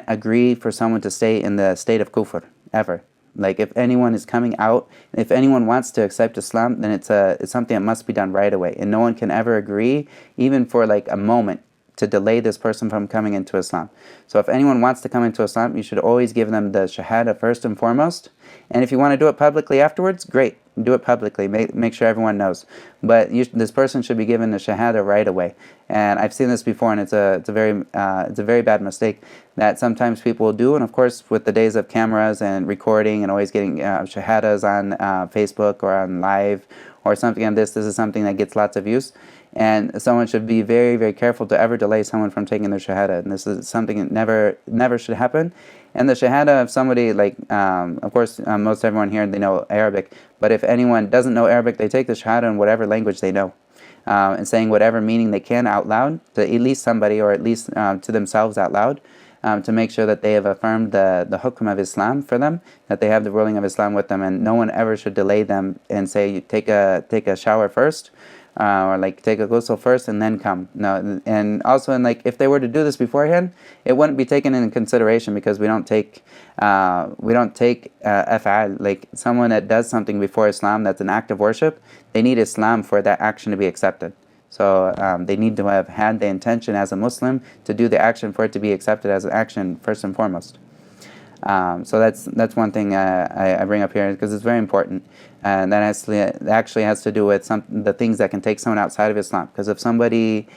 agree for someone to stay in the state of kufr ever. If anyone is coming out, if anyone wants to accept Islam, then it's something that must be done right away, and no one can ever agree, even for a moment, to delay this person from coming into Islam. So if anyone wants to come into Islam, you should always give them the shahada first and foremost. And if you want to do it publicly afterwards, great, do it publicly. Make sure everyone knows. But this person should be given the shahada right away. And I've seen this before, and it's a very bad mistake that sometimes people will do. And of course, with the days of cameras and recording and always getting shahadas on Facebook or on live or something on this is something that gets lots of views. And someone should be very, very careful to ever delay someone from taking their shahada. And this is something that never should happen. And the shahada of somebody, of course, most everyone here, they know Arabic. But if anyone doesn't know Arabic, they take the shahada in whatever language they know. And saying whatever meaning they can out loud, to at least somebody, or at least to themselves out loud, to make sure that they have affirmed the hukm of Islam for them, that they have the ruling of Islam with them. And no one ever should delay them and say, take a shower first, or take a ghusl first and then come. No, and also if they were to do this beforehand, it wouldn't be taken into consideration, because we don't take af'al, someone that does something before Islam that's an act of worship. They need Islam for that action to be accepted. So they need to have had the intention as a Muslim to do the action for it to be accepted as an action first and foremost. So that's one thing I bring up here because it's very important, and that actually has to do with the things that can take someone outside of Islam. Because if somebody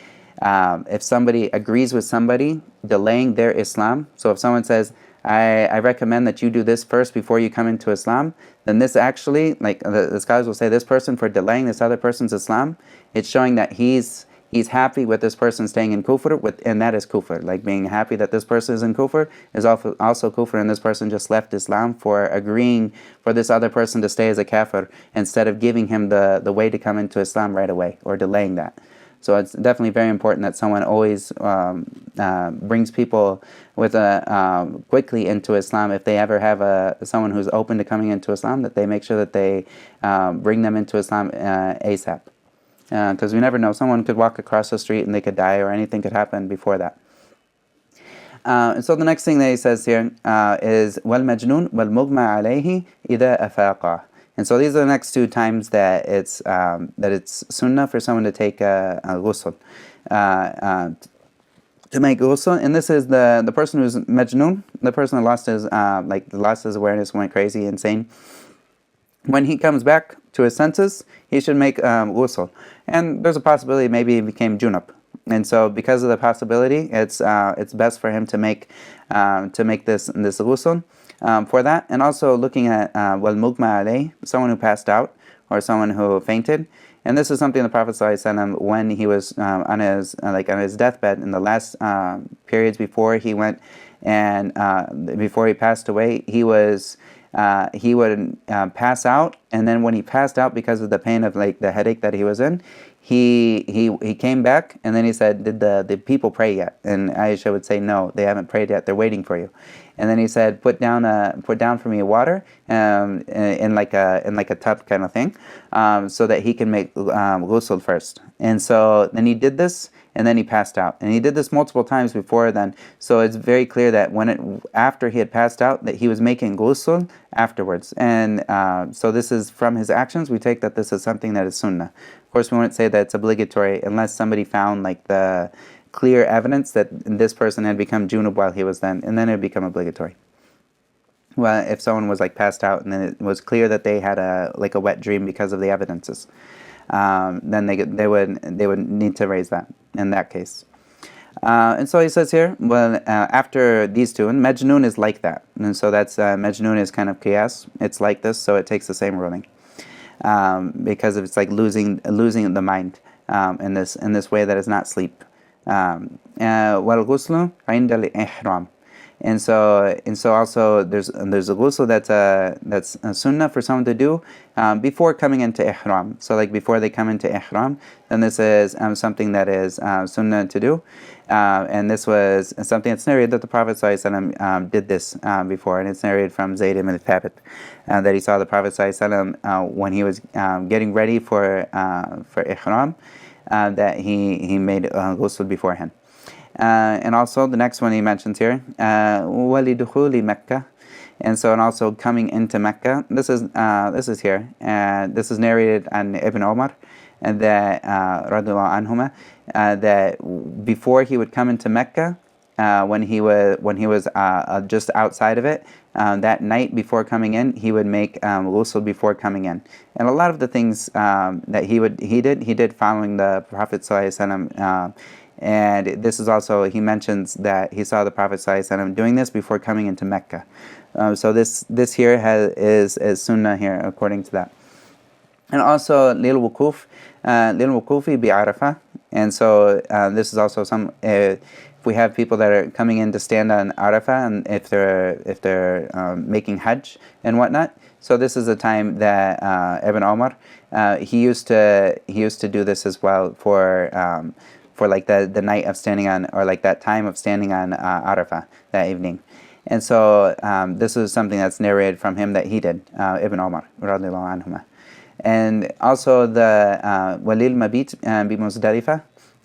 agrees with somebody delaying their Islam, so if someone says, I recommend that you do this first before you come into Islam, then this actually, like the scholars will say, this person for delaying this other person's Islam, it's showing that he's happy with this person staying in kufr, and that is kufr. Like being happy that this person is in kufr is also kufr, and this person just left Islam for agreeing for this other person to stay as a kafir instead of giving him the way to come into Islam right away or delaying that. So it's definitely very important that someone always brings people quickly into Islam. If they ever have someone who's open to coming into Islam, that they make sure that they bring them into Islam ASAP. Because we never know, someone could walk across the street and they could die, or anything could happen before that. And so the next thing that he says here is وَالْمَجْنُونَ وَالْمُغْمَى عَلَيْهِ إِذَا أَفَاقَ. And so these are the next two times that it's sunnah for someone to take a ghusl, to make ghusl. And this is the person who's majnoon, the person that lost his awareness, went crazy, insane. When he comes back to his senses, he should make ghusl. And there's a possibility maybe he became junub. And so because of the possibility, it's best for him to make this ghusl. For that, and also looking at wal mugma alayh, someone who passed out or someone who fainted, and this is something the Prophet ﷺ, when he was on his deathbed in the last periods before he went and before he passed away, he would pass out, and then when he passed out because of the pain of the headache that he was in, he came back, and then he said, "Did the people pray yet?" And Aisha would say, "No, they haven't prayed yet. They're waiting for you." And then he said, "Put down for me water in like a tub kind of thing, so that he can make ghusl first." And so then he did this, and then he passed out. And he did this multiple times before then. So it's very clear that after he had passed out, that he was making ghusl afterwards. And so this is from his actions. We take that this is something that is sunnah. Of course, we won't say that it's obligatory unless somebody found the clear evidence that this person had become junub while he was then, and then it would become obligatory. Well, if someone was passed out and then it was clear that they had a wet dream because of the evidences, then they would need to raise that in that case. And so he says here, after these two, and Majnoon is like that, and so that's Majnoon is kind of qiyas. It's like this, so it takes the same ruling, because it's like losing the mind in this way that is not sleep. وَالْغُسْلُ عِنْدَ الْإِحْرَامِ. And so also there's a ghusl that's a sunnah for someone to do before coming into ihram. So before they come into ihram, then this is something that is sunnah to do. And this was something that's narrated that the Prophet ﷺ did this before, and it's narrated from Zayd ibn Thabit that he saw the Prophet ﷺ when he was getting ready for ihram, that he made ghusl beforehand. And also the next one he mentions here, وَلِدُخُولِ Mecca. And so, and also coming into Mecca. This is here, and this is narrated on Ibn Umar, and that radiyallahu anhuma, that before he would come into Mecca, when he was just outside of it, that night before coming in, he would make ghusl before coming in. And a lot of the things that he did following the Prophet ﷺ. And this is also, he mentions that he saw the Prophet ﷺ doing this before coming into Mecca. So this here is sunnah here according to that. And also lil wukufi bi Arafah. And so this is also if we have people that are coming in to stand on Arafah, and if they're making Hajj and whatnot. So this is a time that Ibn Umar he used to do this as well for the night of standing on, or that time of standing on Arafah that evening. And so this is something that's narrated from him that he did, Ibn Umar radiyallahu anhuma. And also the walil mabit bi Muzdalifah,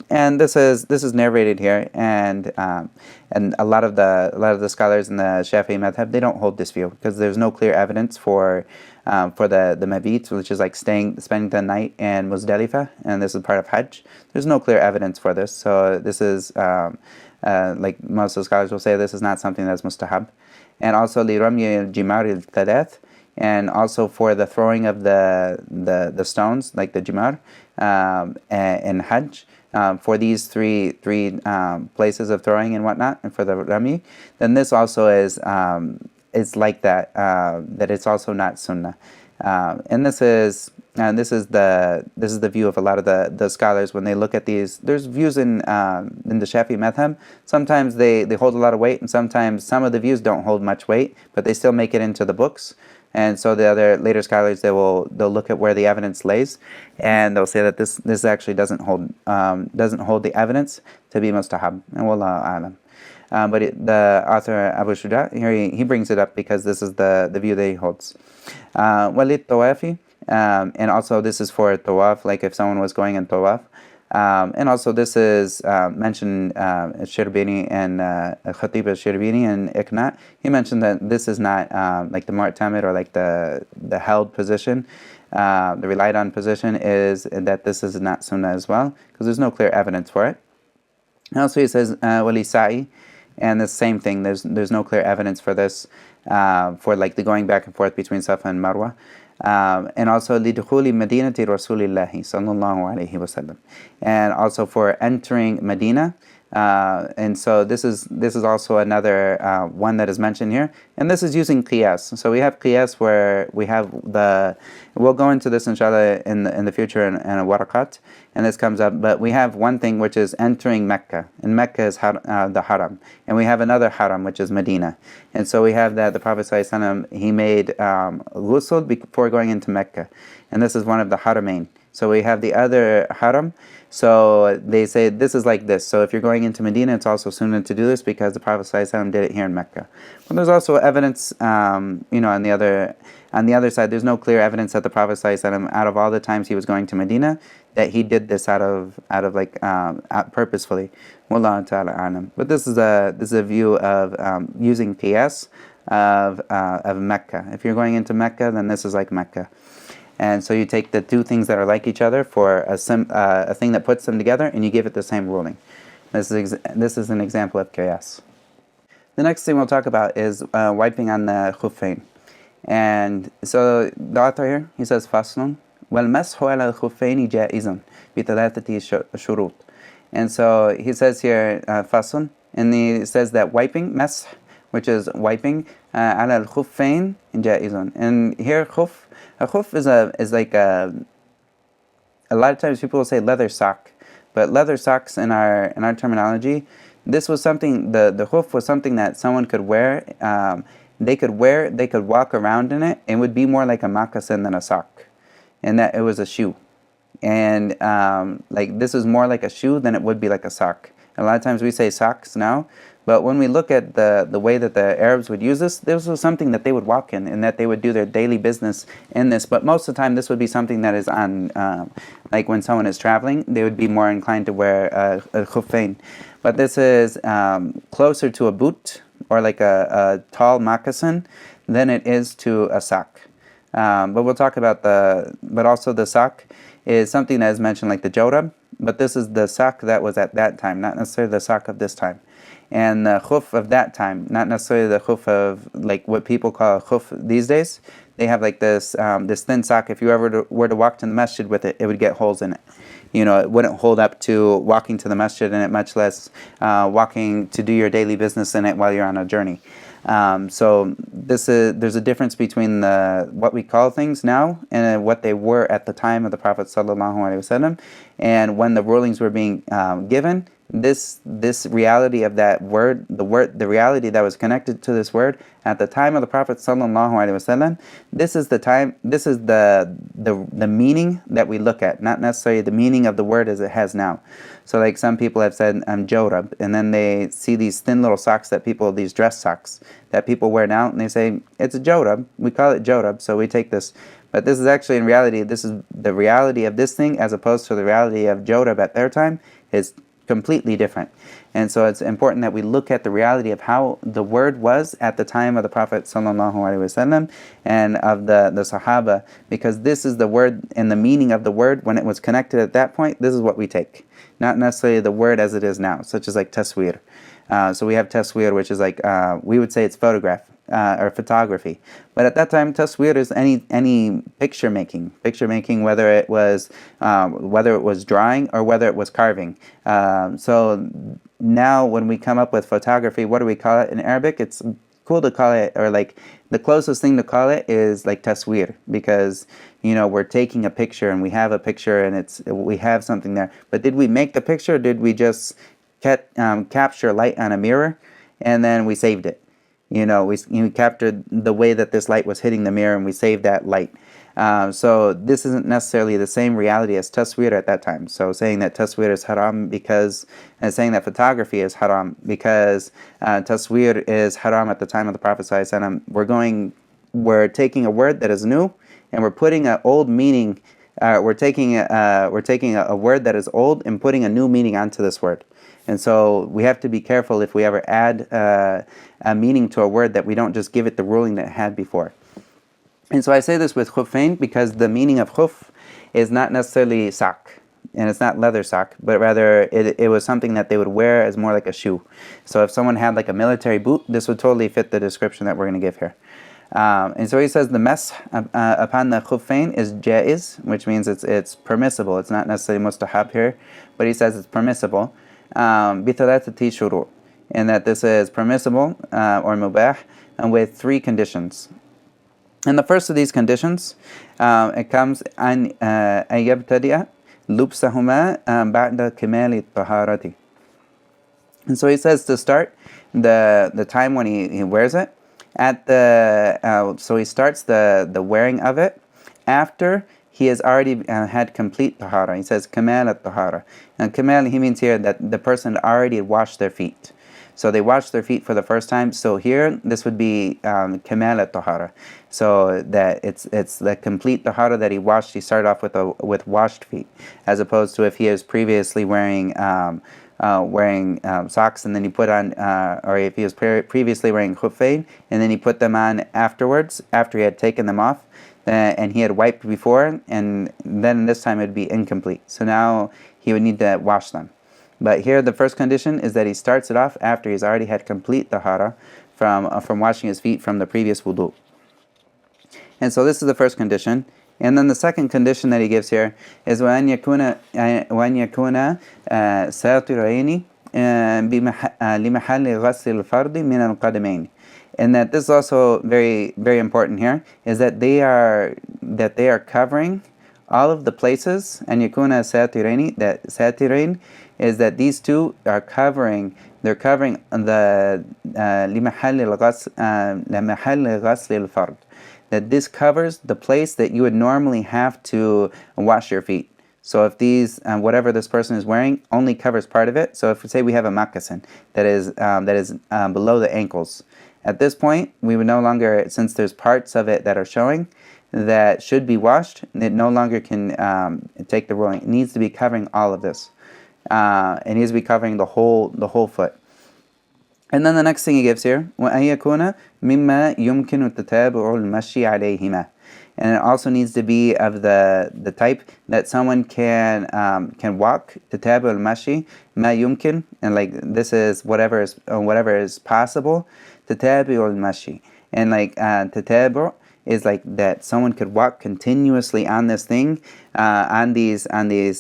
And this is narrated here, and a lot of the scholars in the Shafi'i madhab, they don't hold this view because there's no clear evidence for the mabit, which is like spending the night in Muzdalifah, and this is part of Hajj. There's no clear evidence for this, so this is like most of the scholars will say, this is not something that's mustahab. And also لِرَمْيِ الْجِمَارِ الْثَلَاثِ, and also for the throwing of the stones, like the jimar, in Hajj, for these three places of throwing and whatnot, and for the rami, then this also is like that, that it's also not sunnah. And this is the view of a lot of the scholars when they look at these. There's views in the Shafi'i madhab. Sometimes they hold a lot of weight, and sometimes some of the views don't hold much weight, but they still make it into the books. And so the other later scholars, they'll look at where the evidence lays, and they'll say that this actually doesn't hold the evidence to be mustahab. And wallahu a'lam. But the author Abu Shujaa here, he brings it up because this is the view that he holds. Walid tawafi, and also this is for tawaf, like if someone was going in tawaf. And also this is mentioned Shirbini and Khatib al-Shirbini and Iqna. He mentioned that this is not like the mu'tamid, or like the held position, the relied on position, is that this is not sunnah as well, because there's no clear evidence for it. And also he says wali sa'i, and the same thing, there's no clear evidence for this, for like the going back and forth between Safa and Marwa. And also لِدُخُولِ مَدِينَةِ رَسُولِ اللَّهِ صَلَّى اللَّهُ عَلَيْهِ وَسَلَّمَ, and also for entering Medina. And so this is also another one that is mentioned here, and this is using qiyas. So we have qiyas where we have we'll go into this inshallah in the future in a waraqat, and this comes up, but we have one thing which is entering Mecca, and Mecca is the haram, and we have another haram which is Medina. And so we have that the Prophet ﷺ, he made ghusl before going into Mecca, and this is one of the haramain. So we have the other haram. So they say this is like this. So if you're going into Medina, it's also sunnah to do this because the Prophet ﷺ did it here in Mecca. But there's also evidence, on the other side, there's no clear evidence that the Prophet ﷺ, out of all the times he was going to Medina, that he did this out of purposefully. Wallahu ta'ala a'lam. But this is a view of using qiyas of Mecca. If you're going into Mecca, then this is like Mecca. And so you take the two things that are like each other for a thing that puts them together, and you give it the same ruling. This is an example of qiyas. The next thing we'll talk about is wiping on the khuffain. And so the author here, he says, faslun, وَالْمَسْحُ عَلَى الْخُفَّيْنِ جَائِزٌ بِثَلَاثَةِ شُرُوطٍ. And so he says here, faslun, and he says that wiping, mash, which is wiping, عَلَى الْخُفَّيْنِ جَائِزٌ. And here, a khuf is like a lot of times people will say leather sock, but leather socks in our terminology, this was something, the khuf was something that someone could wear. They could walk around in it. It would be more like a moccasin than a sock, and that it was a shoe. And like this is more like a shoe than it would be like a sock. A lot of times we say socks now, but when we look at the way that the Arabs would use this was something that they would walk in, and that they would do their daily business in this. But most of the time this would be something that is on, like when someone is traveling, they would be more inclined to wear a khuffain. But this is closer to a boot, or like a tall moccasin, than it is to a sock. But we'll talk about but also the sock is something that is mentioned like the jorab, but this is the sock that was at that time, not necessarily the sock of this time. And the khuf of that time, not necessarily the khuf of like what people call a khuf these days. They have like this thin sock. If you ever were to walk to the masjid with it, it would get holes in it. It wouldn't hold up to walking to the masjid in it, much less walking to do your daily business in it while you're on a journey. So there's a difference between what we call things now and what they were at the time of the Prophet ﷺ, and when the rulings were being given. This reality of that word, the reality that was connected to this word at the time of the Prophet ﷺ, this is the meaning that we look at, not necessarily the meaning of the word as it has now. So like some people have said jorab, and then they see these thin little socks these dress socks that people wear now, and they say it's a jorab, we call it jorab, so we take this. But this is actually, in reality, this is the reality of this thing as opposed to the reality of jorab at their time. is completely different. And so it's important that we look at the reality of how the word was at the time of the Prophet ﷺ and of the Sahaba, because this is the word and the meaning of the word when it was connected at that point. This is what we take, not necessarily the word as it is now, such as like taswir. So we have taswir, which is like, we would say it's photograph or photography. But at that time, taswir is any picture making, whether it was drawing or whether it was carving. So now when we come up with photography, what do we call it in Arabic? It's cool to call it, or like the closest thing to call it is like taswir, because we're taking a picture and we have a picture and we have something there. But did we make the picture, or did we just capture light on a mirror and then we saved it? We captured the way that this light was hitting the mirror and we saved that light. So this isn't necessarily the same reality as taswir at that time. So saying that taswir is haram and saying that photography is haram because taswir is haram at the time of the Prophet ﷺ, we're taking a word that is new and we're putting an old meaning. We're taking a word that is old and putting a new meaning onto this word. And so we have to be careful if we ever add a meaning to a word that we don't just give it the ruling that it had before. And so I say this with khuffain because the meaning of khuf is not necessarily sock, and it's not leather sock, but rather it was something that they would wear as more like a shoe. So if someone had like a military boot, this would totally fit the description that we're going to give here. And so he says the mess upon the khuffain is jaiz, which means it's permissible. It's not necessarily mustahab here, but he says it's permissible. بثلاثة شروط, and that this is permissible or mubah, and with three conditions. And the first of these conditions, it comes an يبتدئ لبسهما بعد كمال الطهارة. And so he says to start the time when he wears it so he starts the wearing of it after he has already had complete tahara. He says kamal at-tahara. And kamal, he means here that the person already washed their feet. So they washed their feet for the first time. So here, this would be kamal at-tahara. So that it's the complete tahara that he washed. He started off with washed feet, as opposed to if he was previously wearing socks and then he put on, or if he was previously wearing khuffain and then he put them on afterwards, after he had taken them off, and he had wiped before, and then this time it would be incomplete. So now he would need to wash them. But here the first condition is that he starts it off after he's already had complete tahara from washing his feet from the previous wudu. And so this is the first condition. And then the second condition that he gives here is وَأَنْ يَكُونَ سَاطِرَيْنِ لِمَحَلِّ غَسِّ الْفَرْضِ مِنَ الْقَدَمَيْنِ. And that this is also very, very important here, is that they are covering all of the places. And yakuna satirain, that satirain is that these two are covering. They're covering the لمحل غسل الفرد. That this covers the place that you would normally have to wash your feet. So if these, whatever this person is wearing, only covers part of it. So if we say we have a moccasin that is below the ankles, at this point we would no longer, since there's parts of it that are showing that should be washed, it no longer can take the ruling. It needs to be covering all of this. It needs to be covering the whole foot. And then the next thing he gives here, وَأَن يَكُونَ مِمَّا يُمْكِنُ التَّتَابُعُ الْمَشْيِ عَلَيْهِمَا. And it also needs to be of the type that someone can walk, تَتَابُعُ الْمَشْيِ مَا يُمْكِن, and like this is whatever is possible, تَتَابُعُ الْمَشْيِ. And like تَتَابُعُ is like that someone could walk continuously on this thing, on these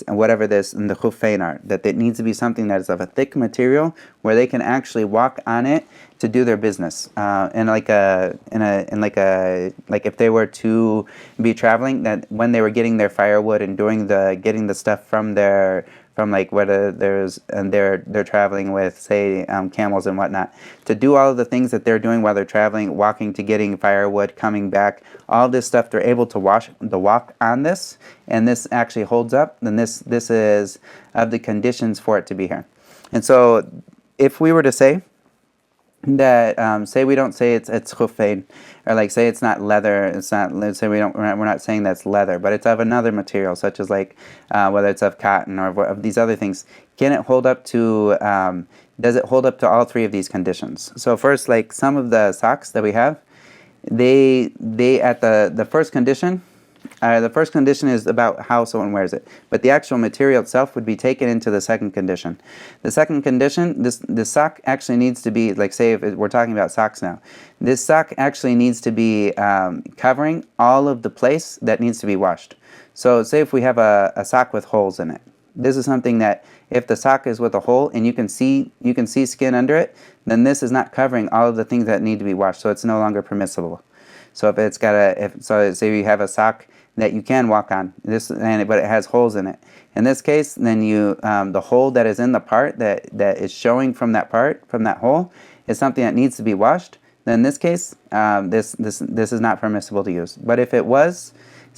whatever this in the khuffain are, that it needs to be something that is of a thick material where they can actually walk on it to do their business. And like if they were to be traveling, that when they were getting their firewood and getting the stuff from like whether they're traveling with, say, camels and whatnot, to do all of the things that they're doing while they're traveling, walking to getting firewood, coming back, all this stuff, they're able to walk on this, and this actually holds up, then this is of the conditions for it to be here. And so if we were to say that say we don't say it's khuffain, or like say it's not leather. It's not. Let's say we're not saying that's leather, but it's of another material, such as like whether it's of cotton or of these other things. Can it hold up to? Does it hold up to all three of these conditions? So first, like some of the socks that we have, they at the first condition. The first condition is about how someone wears it, but the actual material itself would be taken into the second condition. The second condition, this sock actually needs to be, like say if we're talking about socks now, this sock actually needs to be covering all of the place that needs to be washed. So say if we have a sock with holes in it, this is something that if the sock is with a hole and you can see skin under it, then this is not covering all of the things that need to be washed, so it's no longer permissible. So if it's got so say you have a sock that you can walk on but it has holes in it. In this case, then the hole that is in the part that is showing from that hole is something that needs to be washed. Then in this case, this is not permissible to use. But if it was,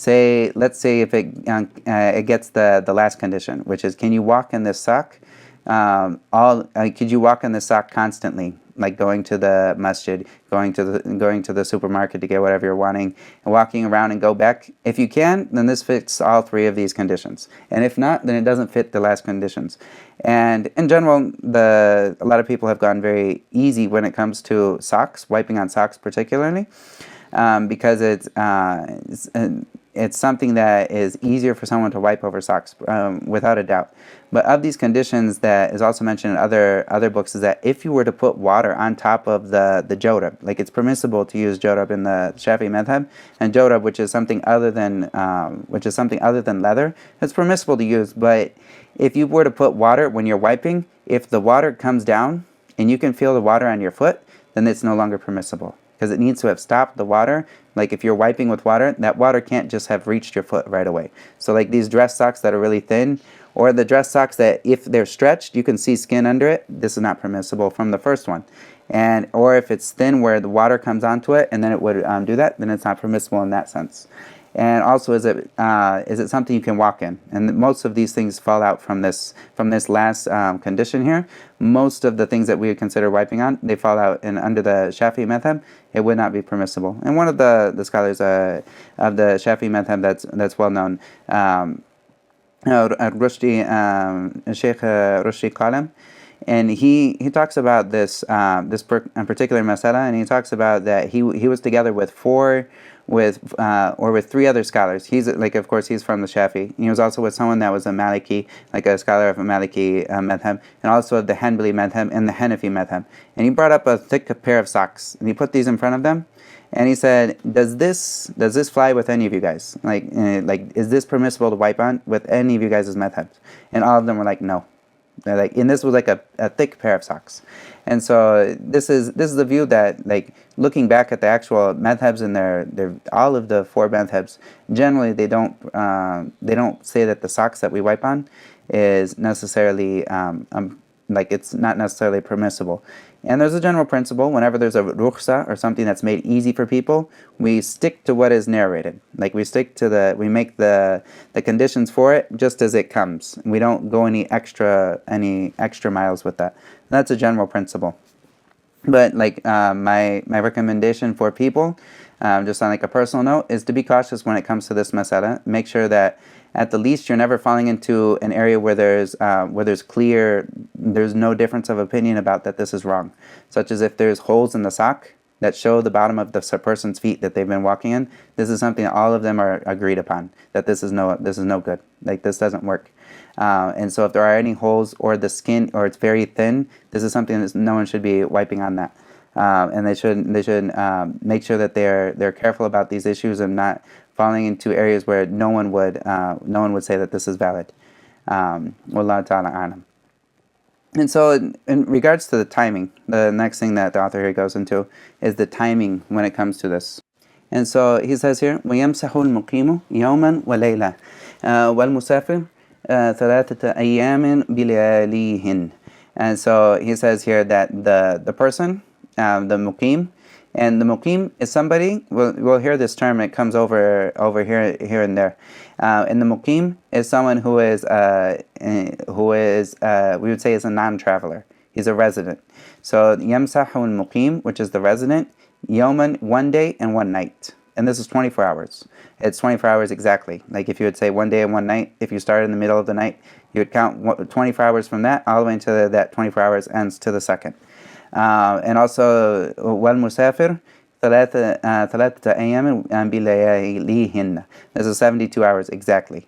let's say if it gets the last condition, which is can you walk in this sock? Could you walk in this sock constantly? Like going to the masjid, going to the supermarket to get whatever you're wanting, and walking around and go back. If you can, then this fits all three of these conditions. And if not, then it doesn't fit the last conditions. And in general, a lot of people have gone very easy when it comes to socks, wiping on socks particularly, because it's something that is easier for someone to wipe over socks, without a doubt. But of these conditions that is also mentioned in other books is that if you were to put water on top of the jorab, like it's permissible to use jorab in the Shafi'i madhab, and jorab, which is something other than leather, it's permissible to use. But if you were to put water when you're wiping, if the water comes down and you can feel the water on your foot, then it's no longer permissible, because it needs to have stopped the water. Like if you're wiping with water, that water can't just have reached your foot right away. So like these dress socks that are really thin, or the dress socks that if they're stretched, you can see skin under it, this is not permissible from the first one. Or if it's thin where the water comes onto it and then it would do that, then it's not permissible in that sense. And also, is it something you can walk in? And most of these things fall out from this last condition here. Most of the things that we would consider wiping on, they fall out, and under the Shafi'i madhab, it would not be permissible. And one of the scholars of the Shafi'i madhab that's well known, Rushdie, Sheikh Rushdie Qalam, and he talks about this particular masala, and he talks about that he was together with three other scholars. He's like, of course, he's from the Shafi. He was also with someone that was a Maliki, like a scholar of a Maliki madhab, and also of the Hanbali madhab and the Hanafi madhab. And he brought up a thick pair of socks, and he put these in front of them, and he said, "Does this fly with any of you guys? Like, is this permissible to wipe on with any of you guys' madhabs?" And all of them were like, "No." They're like, and this was like a thick pair of socks. And so this is the view that, like, looking back at the actual madhabs and their all of the four madhabs, generally they don't say that the socks that we wipe on is necessarily like it's not necessarily permissible. And there's a general principle: whenever there's a rukhsa or something that's made easy for people, we stick to what is narrated. Like we make the conditions for it just as it comes. We don't go any extra miles with that. And that's a general principle. But like my recommendation for people, just on like a personal note, is to be cautious when it comes to this masala. Make sure that at the least you're never falling into an area where there's no difference of opinion about that this is wrong. Such as if there's holes in the sock that show the bottom of the person's feet that they've been walking in. This is something that all of them are agreed upon, that this is no good. Like this doesn't work. And so if there are any holes or the skin or it's very thin, this is something that no one should be wiping on that. And they should make sure that they're careful about these issues and not falling into areas where no one would say that this is valid. Wallahu ta'ala a'lam. And so in regards to the timing, the next thing that the author here goes into is the timing when it comes to this. And so he says here, وَيَمْسَحُ الْمُقِيمُ يَوْمًا وَلَيْلًا وَالْمُسَافِرُ ثَلَاثَةَ أَيَّامٍ بِلَيَالِيهِنْ. And so he says here that the person, the muqim, and the muqim is somebody. We'll hear this term. It comes over here and there. And the muqim is someone who is we would say is a non-traveler. He's a resident. So يمسح المقيم, which is the resident, يوما, 1 day and 1 night. And this is 24 hours. It's 24 hours exactly. Like if you would say 1 day and 1 night, if you started in the middle of the night, you would count 24 hours from that all the way until that 24 hours ends to the second. And also والمسافر ثلاثة أيام بلياليهن. This is 72 hours exactly.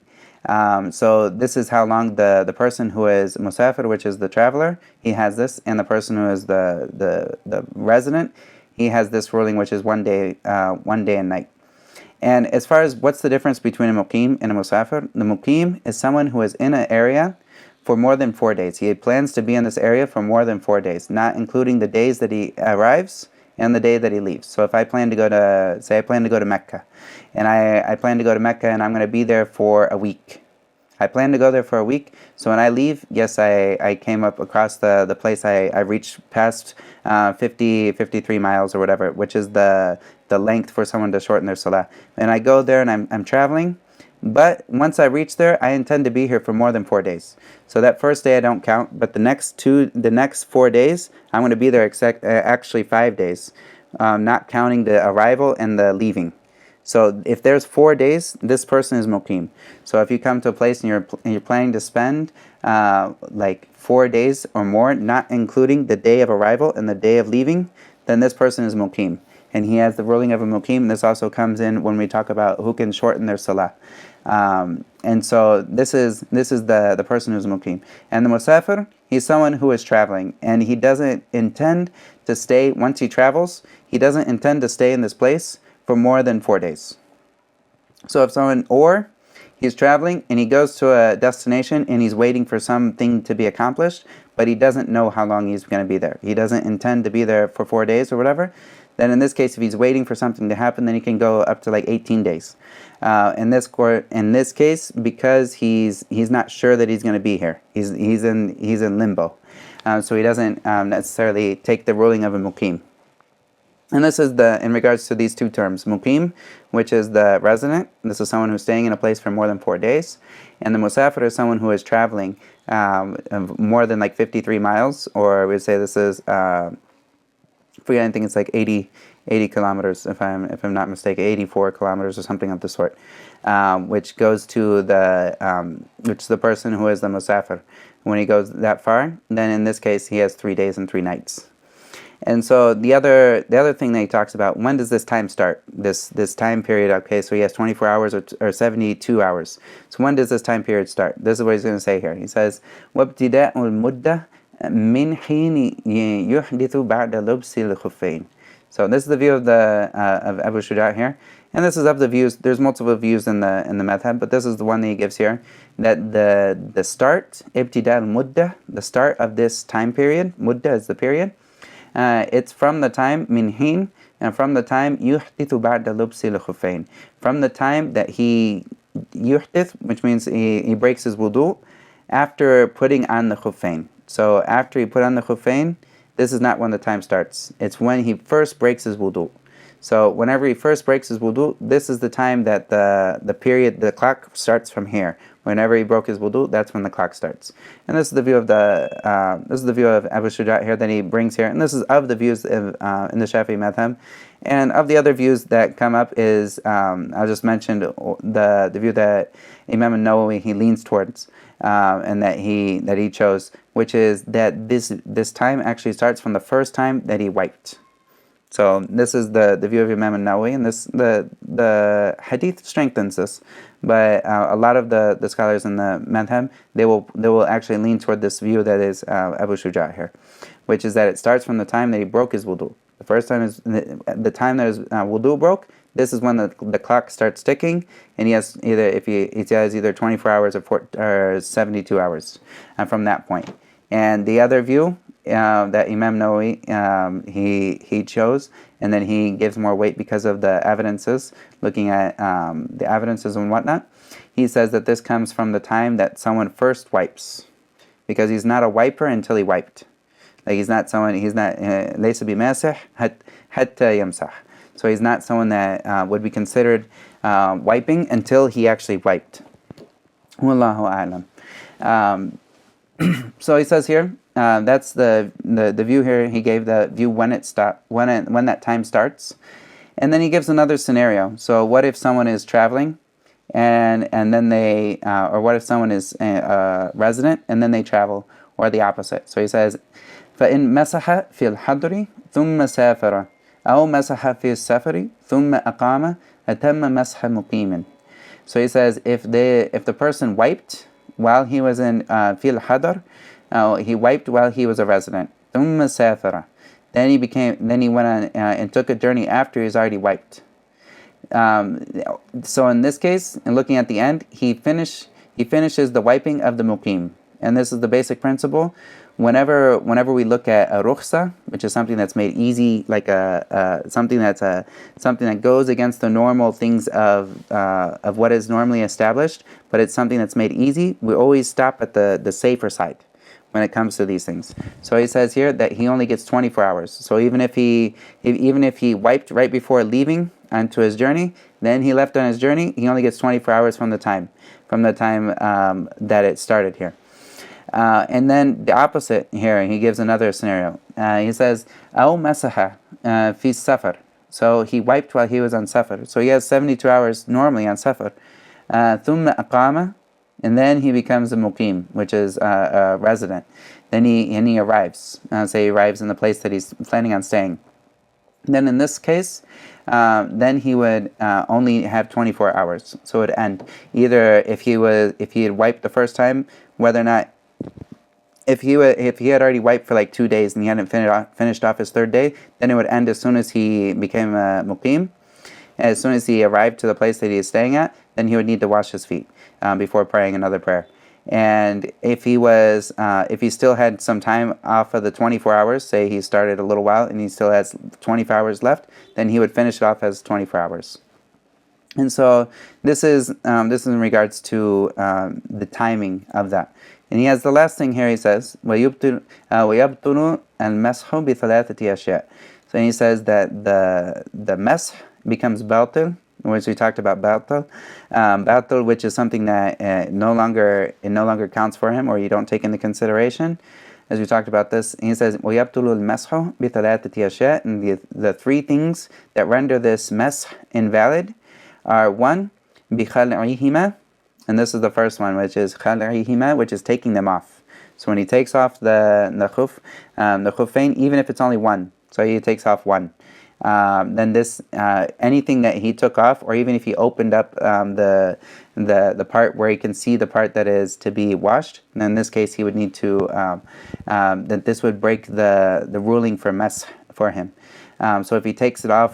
So this is how long the person who is musafir, which is the traveler, he has this, and the person who is the resident, he has this ruling, which is 1 day and night. And as far as what's the difference between a muqim and a musafir, the muqim is someone who is in an area for more than 4 days. He plans to be in this area for more than 4 days, not including the days that he arrives and the day that he leaves. So if I plan to go to Mecca, and I plan to go to Mecca and I'm going to be there for a week. I plan to go there for a week, so when I leave, yes, I came up across the place, I reached past 53 miles or whatever, which is the length for someone to shorten their salah. And I go there and I'm traveling, but once I reach there, I intend to be here for more than 4 days. So that first day I don't count, but the next 4 days, I'm going to be there actually 5 days, not counting the arrival and the leaving. So if there's 4 days, this person is muqim. So if you come to a place and you're planning to spend like 4 days or more, not including the day of arrival and the day of leaving, then this person is muqim. And he has the ruling of a muqim. This also comes in when we talk about who can shorten their salah. And so this is the person who's muqim. And the musafir, he's someone who is traveling, and he doesn't intend to stay, once he travels, he doesn't intend to stay in this place for more than 4 days. So or he's traveling and he goes to a destination and he's waiting for something to be accomplished, but he doesn't know how long he's going to be there. He doesn't intend to be there for 4 days or whatever. Then in this case, if he's waiting for something to happen, then he can go up to like 18 days. In this case, because he's not sure that he's going to be here. He's in limbo. So he doesn't necessarily take the ruling of a muqim. And this is in regards to these two terms, muqim, which is the resident. This is someone who's staying in a place for more than 4 days. And the musafir is someone who is traveling more than like 53 miles, or we would say this is, I think it's like 80 kilometers, if I'm not mistaken, 84 kilometers or something of the sort, which goes to which is the person who is the musafir. When he goes that far, then in this case he has 3 days and 3 nights. And so the other thing that he talks about, when does this time start? This time period, okay, so he has 24 hours or 72 hours. So when does this time period start? This is what he's going to say here. He says, وَابْتِدَاءُ الْمُدَّةِ مِنْ حِينِ يُحْدِثُ بَعْدَ لُبْسِ الْخُفَّيْنِ. So this is the view of Abu Shujaa here. And this is of the views, there's multiple views in the madhab, but this is the one that he gives here, that the start, ibtida al-muddah, the start of this time period, muddah is the period, it's from the time min hin, and from the time yuhdithu ba'da lubsi al-khuffayn, from the time that he yuhdith, which means he breaks his wudu, after putting on the khuffayn. So after he put on the khuffayn, this is not when the time starts. It's when he first breaks his wudu. So whenever he first breaks his wudu, this is the time that the clock starts from here. Whenever he broke his wudu, that's when the clock starts. And this is the view of Abu Shujaa here that he brings here. And this is of the views in the Shafi'i madhab. And of the other views that come up is, I just mentioned the view that Imam al-Nawawi he leans towards, and that he chose, which is that this time actually starts from the first time that he wiped. So this is the view of Imam al-Nawawi, and the hadith strengthens this, but a lot of the scholars in the madhab, they will actually lean toward this view that is Abu Shujaa here, which is that it starts from the time that he broke his wudu. The first time is the time that his wudu broke. This is when the clock starts ticking, and he has either 24 hours or 72 hours from that point. And the other view that Imam Nawawi he chose, and then he gives more weight because of the evidences, looking at the evidences and whatnot. He says that this comes from the time that someone first wipes, because he's not a wiper until he wiped. Like he's not laysa bimasih hatta yamsah. So he's not someone that would be considered wiping until he actually wiped. Wallahu a'lam. So he says here, that's the view here. He gave the view when that time starts, and then he gives another scenario. So what if someone is traveling, and then they or what if someone is a resident and then they travel, or the opposite. So he says, فإن مسح في الحضر ثم سافر أو مسح في السفر ثم أقام أتم مسح مقيم. So he says if the person wiped while he was in في الحضر, he wiped while he was a resident. ثم سافر. Then he went on and took a journey after he's already wiped. So in this case, in looking at the end, he finishes the wiping of the muqim, and this is the basic principle. Whenever we look at a rukhsa, which is something that's made easy, like something that goes against the normal things of what is normally established, but it's something that's made easy, we always stop at the safer side when it comes to these things. So he says here that he only gets 24 hours. So even if he wiped right before leaving onto his journey, then he left on his journey, he only gets 24 hours from the time that it started here. And then the opposite here, he gives another scenario. He says, أو مسح في السفر. So he wiped while he was on safar. So he has 72 hours normally on safar. ثم أقام. And then he becomes a muqim, which is a resident. Then he arrives. Say he arrives in the place that he's planning on staying. Then in this case, then he would only have 24 hours. So it would end either if he had wiped the first time, whether or not if he had already wiped for like 2 days and he hadn't finished off his third day, then it would end as soon as he became a muqim. As soon as he arrived to the place that he is staying at, then he would need to wash his feet before praying another prayer. And if he still had some time off of the 24 hours, say he started a little while and he still has 24 hours left, then he would finish it off as 24 hours. And so this is in regards to the timing of that. And he has the last thing here. He says, وَيَبْطُلُ الْمَسْحُ بِثَلَاثَةِ أَشْيَاء. So he says that the mesh becomes batil, which we talked about batil, which is something that no longer counts for him, or you don't take into consideration. As we talked about this, he says, وَيَبْطُلُ الْمَسْحُ بِثَلَاثَةِ أَشْيَاء. And the three things that render this mesh invalid are: one, بِخَلْعِهِمَا. And this is the first one, which is خَلْعِهِمَا, which is taking them off. So when he takes off the khuffain, even if it's only one, so he takes off one, then this anything that he took off, or even if he opened up the part where he can see the part that is to be washed, then in this case he would need to that this would break the ruling for mesh for him. So if he takes it off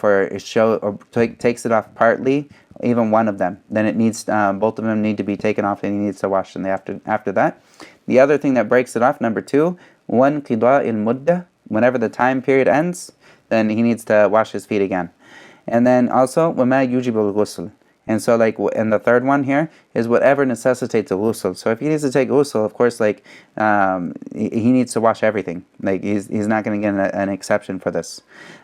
takes it off partly, even one of them, then it needs both of them need to be taken off, and he needs to wash them after that. The other thing that breaks it off, number two, وَانْقِضَاءِ الْمُدَّةِ. Whenever the time period ends, then he needs to wash his feet again. And then also وَمَا يُوجِبُ الْغُسْلِ. And so and the third one here is whatever necessitates a ghusl. So if he needs to take ghusl, of course, he needs to wash everything. Like he's not going to get an exception for this.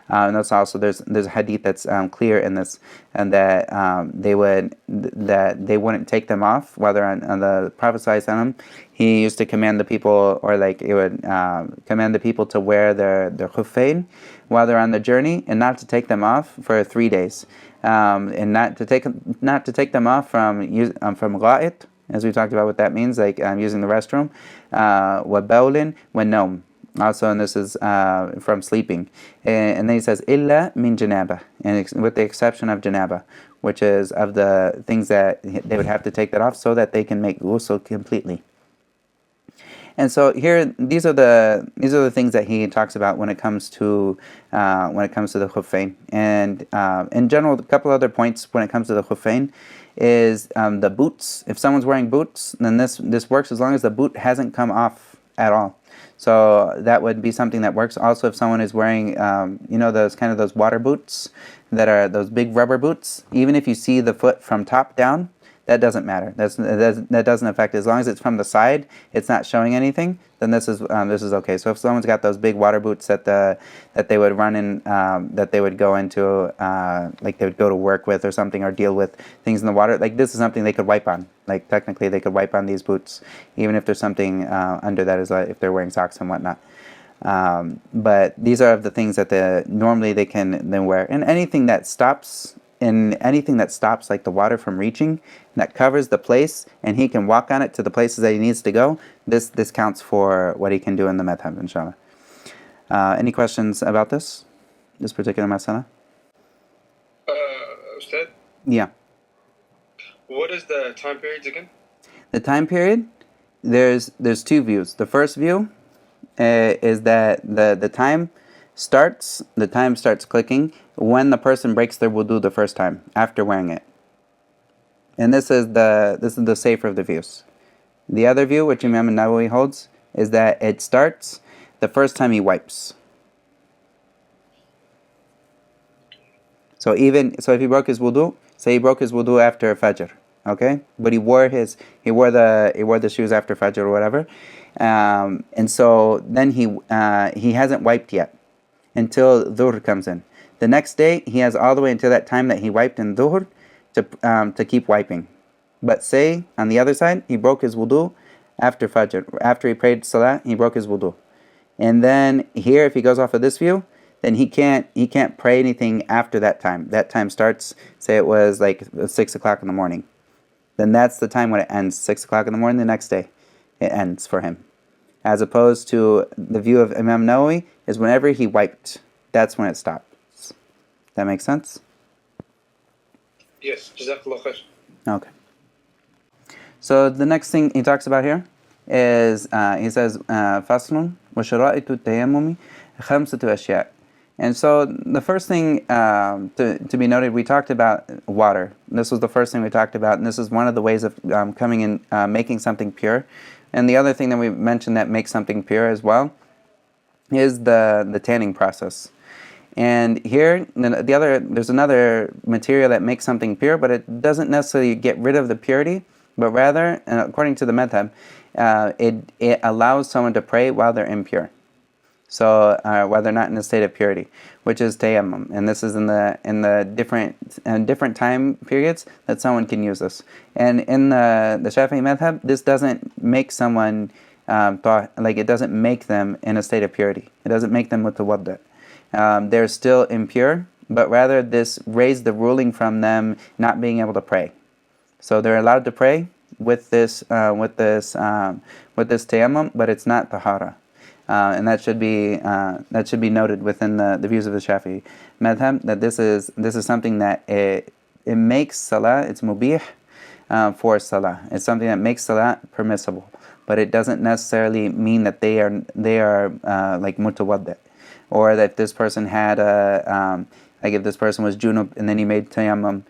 And that's also there's a hadith that's clear in this, and that they wouldn't take them off while they're on the Prophet ﷺ. He used to command the people, or he would command the people to wear their khuffain while they're on the journey, and not to take them off for 3 days. And not to take them off from gha'it, as we talked about what that means, using the restroom, wa bawlin wa nawm. Also, and this is from sleeping. And then he says, illa min janaba, and with the exception of janaba, which is of the things that they would have to take that off so that they can make ghusl completely. And so here, these are the things that he talks about when it comes to the khuffain. And in general, a couple other points when it comes to the khuffain is the boots. If someone's wearing boots, then this works as long as the boot hasn't come off at all. So that would be something that works. Also, if someone is wearing those water boots that are those big rubber boots, even if you see the foot from top down, that doesn't matter. That doesn't affect it. As long as it's from the side, it's not showing anything, then this is okay. So if someone's got those big water boots that they would run in, that they would go into, like they would go to work with or something, or deal with things in the water, like this is something they could wipe on. Like technically they could wipe on these boots, even if there's something under that, is if they're wearing socks and whatnot. But these are the things that normally they can then wear. And anything that stops like the water from reaching, that covers the place, and he can walk on it to the places that he needs to go, this counts for what he can do in the madhab, inshallah. Any questions about this particular masala? Ustad, Yeah. what is the time periods again? The time period, there's two views. The first view is that the time starts clicking when the person breaks their wudu the first time after wearing it. And this is the safer of the views. The other view, which Imam Nawawi holds, is that it starts the first time he wipes. So if he broke his wudu, say he broke his wudu after Fajr, okay? But he wore the shoes after Fajr or whatever. And so then he hasn't wiped yet until Dhuhr comes in. The next day, he has all the way until that time that he wiped in Dhuhr to keep wiping. But say, on the other side, he broke his wudu after Fajr. After he prayed Salah, he broke his wudu. And then here, if he goes off of this view, then he can't pray anything after that time. That time starts, say it was like 6 o'clock in the morning. Then that's the time when it ends, 6 o'clock in the morning the next day. It ends for him. As opposed to the view of Imam Nawawi is whenever he wiped, that's when it stops. That makes sense? Yes, Jazakallah khair. Okay. So the next thing he talks about here is, he says, فَصْلٌ وَشَرَائِطُ التَّيَمُّمِ خَمْسَةُ أَشْيَاء. And so the first thing to be noted, we talked about water. This was the first thing we talked about, and this is one of the ways of coming in, making something pure. And the other thing that we mentioned that makes something pure as well is the tanning process. And here, there's another material that makes something pure, but it doesn't necessarily get rid of the purity, but rather, according to the madhab, it allows someone to pray while they're impure. So while they're not in a state of purity, which is tayammum, and this is in the different time periods that someone can use this. And in the Shafi'i madhab, this doesn't make someone it doesn't make them in a state of purity. It doesn't make them mutawaddi. They're still impure, but rather this raised the ruling from them not being able to pray. So they're allowed to pray with this tayammum, but it's not tahara. And that should be noted within the views of the Shafi'i madhab, that this is something that it makes salah, it's mubih for salah. It's something that makes salah permissible, but it doesn't necessarily mean that they are like mutawaddi, or that this person had like if this person was junub and then he made tayammum,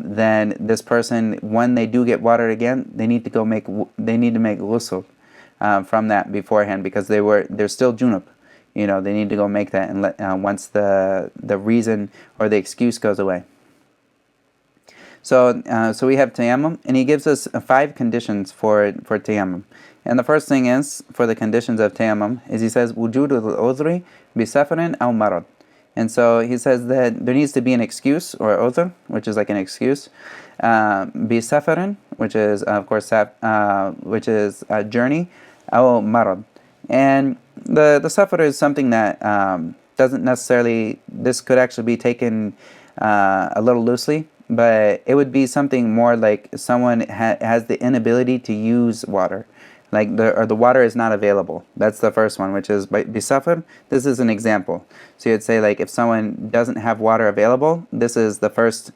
then this person, when they do get water again, they need to make ghusl from that beforehand, because they're still junub. They need to go make that, and once the reason or the excuse goes away. So we have tayammum, and he gives us 5 conditions for tayammum. And the first thing is, for the conditions of tayammum, is he says wujudul udhri bi safarin aw marad. And so he says that there needs to be an excuse, or udhr, which is like an excuse, bi safarin, which is of course which is a journey, aw marad. And the safar is something that doesn't necessarily, this could actually be taken a little loosely, but it would be something more like someone has the inability to use water, like the water is not available. That's the first one, which is bisafar. This is an example. So you'd say, like, if someone doesn't have water available, this is the first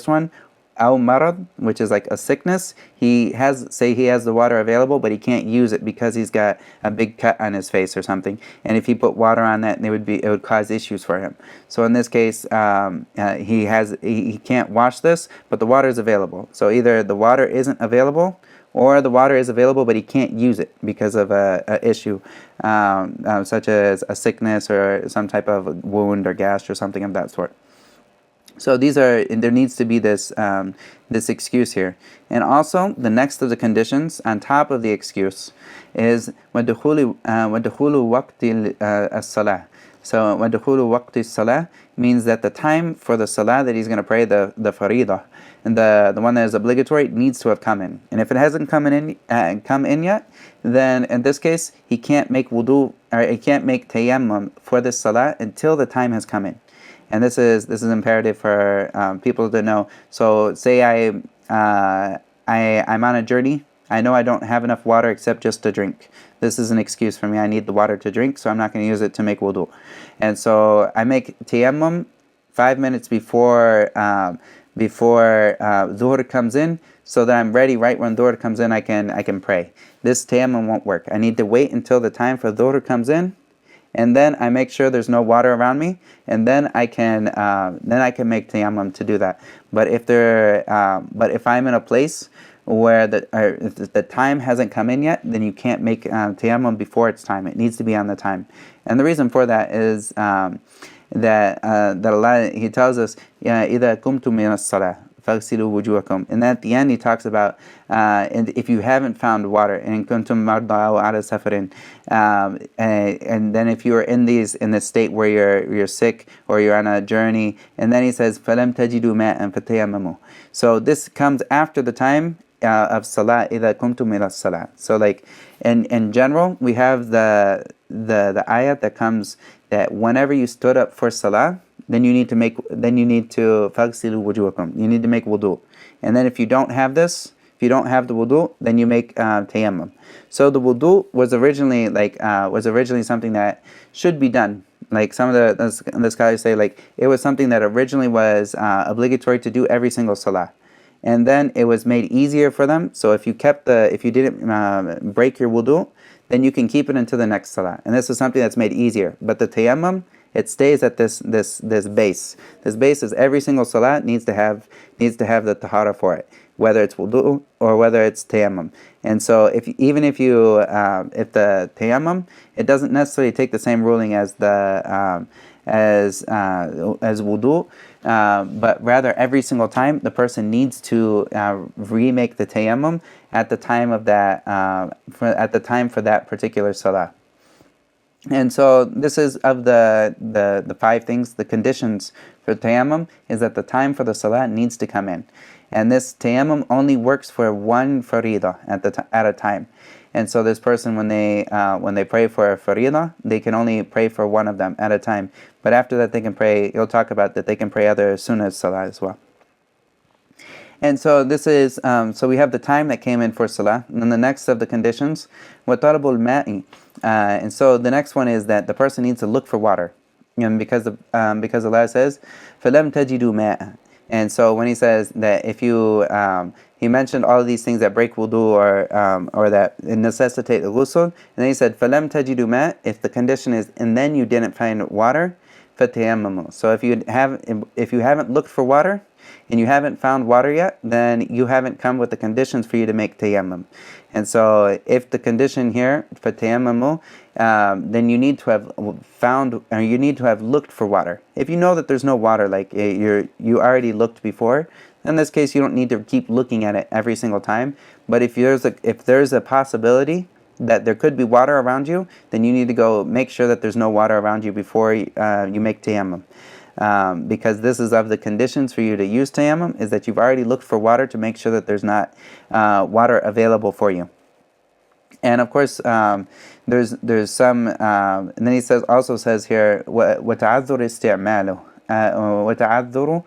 one. Aw marad, which is like a sickness. He has the water available, but he can't use it because he's got a big cut on his face or something. And if he put water on that, it would cause issues for him. So in this case, he can't wash this, but the water is available. So either the water isn't available, or the water is available, but he can't use it because of a issue, such as a sickness or some type of wound or gash or something of that sort. So there needs to be this excuse here. And also, the next of the conditions on top of the excuse is وَدُخُولُ وَقْتِ الصَّلَاةِ. So وَدُخُولُ وَقْتِ الصَّلَاةِ means that the time for the salah that he's going to pray, the faridah, and the one that is obligatory, needs to have come in. And if it hasn't come in yet, then in this case, he can't make wudu, or he can't make tayammum for this salah until the time has come in. And this is imperative for people to know. So say I'm on a journey. I know I don't have enough water except just to drink. This is an excuse for me. I need the water to drink, so I'm not going to use it to make wudu. And so I make tayammum 5 minutes before dhuhr comes in, so that I'm ready right when dhuhr comes in. I can pray. This tayammum won't work. I need to wait until the time for dhuhr comes in, and then I make sure there's no water around me, and then I can make tayammum to do that. But if I'm in a place where if the time hasn't come in yet, then you can't make tayammum before its time. It needs to be on the time. And the reason for that is that Allah, He tells us, إِذَا كُمْتُم مِّنَ الصَّلَاةِ فَاغْسِلُوا وُجُوهَكُم. And at the end, He talks about and if you haven't found water, and كُنْتُم مَرْضَىٰ أَوْ عَلَىٰ سَفَرٍ, and then if you are in this state where you're sick or you're on a journey, and then He says فَلَمْ تَجِدُوا مَاءً فَتَيَمَّمُوا. So this comes after the time of salah, إِذَا كُمْتُم إِلَى الصَّلَاةِ. So like in general, we have the ayat that comes that whenever you stood up for salah, then you need to فَاغْسِلُوا وُجُوهَكُم. You need to make wudu. And then if you don't have the wudu, then you make tayammum. So the wudu was originally something that should be done. Like some of the scholars say, like it was something that originally was obligatory to do every single salah. And then it was made easier for them. So if you didn't break your wudu, then you can keep it into the next salah. And this is something that's made easier. But the tayammum, it stays at this base. This base is every single salah needs to have the tahara for it, whether it's wudu or whether it's tayammum. And so if the tayammum, it doesn't necessarily take the same ruling as as wudu, but rather every single time the person needs to remake the tayammum at the time of for that particular salah. And so this is of the 5 things. The conditions for tayammum is that the time for the salah needs to come in, and this tayammum only works for one faridah at a time. And so this person, when they pray for a faridah, they can only pray for one of them at a time. But after that, they can pray. You'll talk about that they can pray other sunnah salah as well. And so this is so we have the time that came in for salah, and then the next of the conditions, وَطَلَبُ الْمَاءِ. And so the next one is that the person needs to look for water, and because Allah says فَلَمْ تَجِدُوا مَاءً. And so when He says that if you He mentioned all of these things that break wudu or that necessitate a ghusl, and then He said فَلَمْ تَجِدُوا مَاءً. If the condition is and then you didn't find water, فَتَيَمَّمُوا. So if you haven't looked for water and you haven't found water yet, then you haven't come with the conditions for you to make tayammum. And so if the condition here for tayammumu, then you need to have found, or you need to have looked for water. If you know that there's no water, like you already looked before, in this case you don't need to keep looking at it every single time. But if there's a possibility that there could be water around you, then you need to go make sure that there's no water around you before you make tayammum. Because this is of the conditions for you to use tayammum, is that you've already looked for water to make sure that there's not water available for you. And of course, there's some, and then he also says here, وَتَعَذُّرُ اسْتِعْمَالُهُ وَتَعَذُّرُ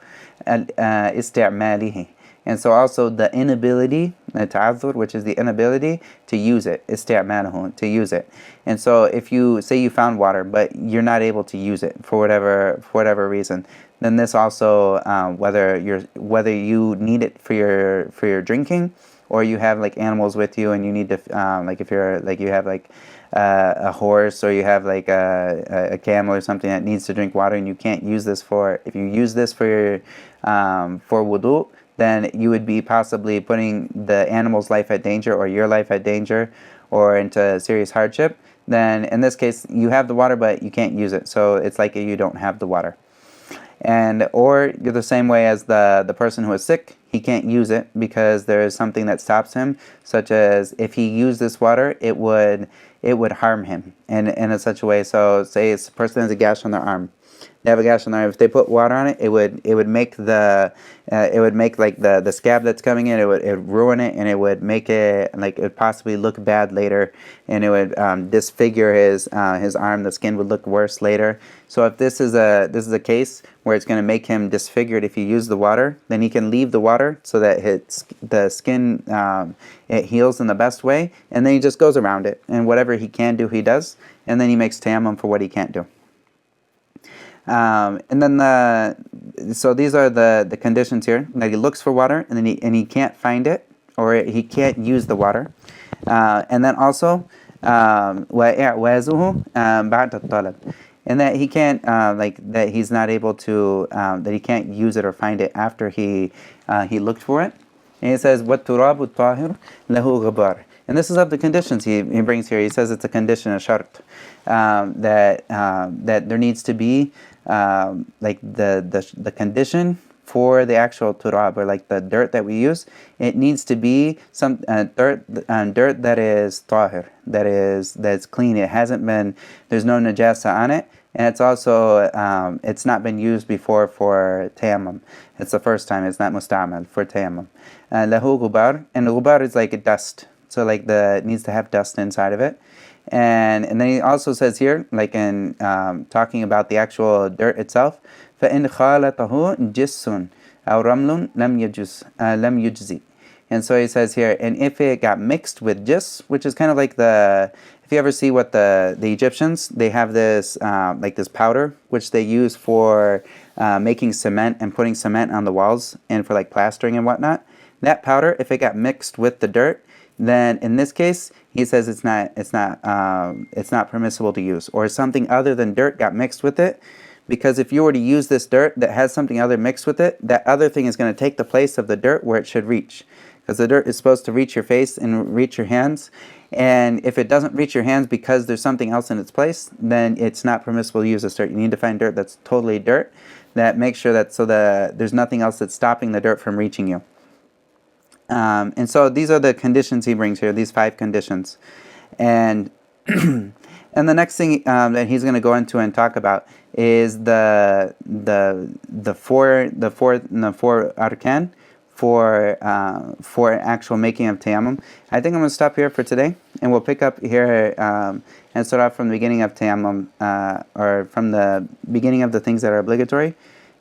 اسْتِعْمَالِهِ. And so also the inability, ta'adhur, which is the inability to use it, ista'maluhu, to use it. And so if you say you found water, but you're not able to use it for whatever reason, then this also, whether you need it for your drinking, or you have like animals with you and you need to, like if you're like you have like a horse, or you have like a camel or something that needs to drink water, and you can't use this if you use this for wudu, then you would be possibly putting the animal's life at danger, or your life at danger, or into serious hardship. Then in this case, you have the water, but you can't use it. So it's like you don't have the water. And or you're the same way as the person who is sick. He can't use it because there is something that stops him, such as if he used this water, it would harm him in such a way. So say a person has a gash on their arm. They have a gash on their arm. If they put water on it, it would make like the scab that's coming in. It would ruin it, and it would make it like it would possibly look bad later, and it would disfigure his arm. The skin would look worse later. So if this is a case where it's going to make him disfigured if you use the water, then he can leave the water so that the skin it heals in the best way, and then he just goes around it, and whatever he can do, he does, and then he makes tayammum for what he can't do. And then so these are the conditions here, that he looks for water and then he can't find it, or he can't use the water, and then also وَإِعْوَازُهُ بَعْدَ الطَّلَبِ, and that he can't that he's not able to that he can't use it or find it after he looked for it. And he says وَالتُّرَابُ الطَّاهِرُ لَهُ غَبَارٌ. And this is of the conditions he brings here. He says it's a condition, a shart, that there needs to be like the condition for the actual turab, or like the dirt that we use. It needs to be some dirt that is tahir, that's clean. It hasn't been, there's no najasa on it, and it's also it's not been used before for tayammum. It's the first time. It's not musta'mal for tayammum. Lahu gubar, and gubar is like a dust. So like it needs to have dust inside of it. And then he also says here, like in talking about the actual dirt itself, فَإِنْ خَالَطَهُ جِسٌ أَوْ رَمْلٌ لَمْ يُجْزِي. And so he says here, and if it got mixed with jis, which is kind of like if you ever see what the Egyptians, they have this like this powder, which they use for making cement and putting cement on the walls and for like plastering and whatnot. That powder, if it got mixed with the dirt, then in this case, he says it's not permissible to use, or something other than dirt got mixed with it, because if you were to use this dirt that has something other mixed with it, that other thing is going to take the place of the dirt where it should reach, because the dirt is supposed to reach your face and reach your hands, and if it doesn't reach your hands because there's something else in its place, then it's not permissible to use this dirt. You need to find dirt that's totally dirt, that makes sure that there's nothing else that's stopping the dirt from reaching you. And so these are the conditions he brings here, these 5 conditions. And and the next thing that he's going to go into and talk about is the four arkan for actual making of tayammum. I think I'm going to stop here for today, and we'll pick up here and start off from the beginning of tayammum, or from the beginning of the things that are obligatory,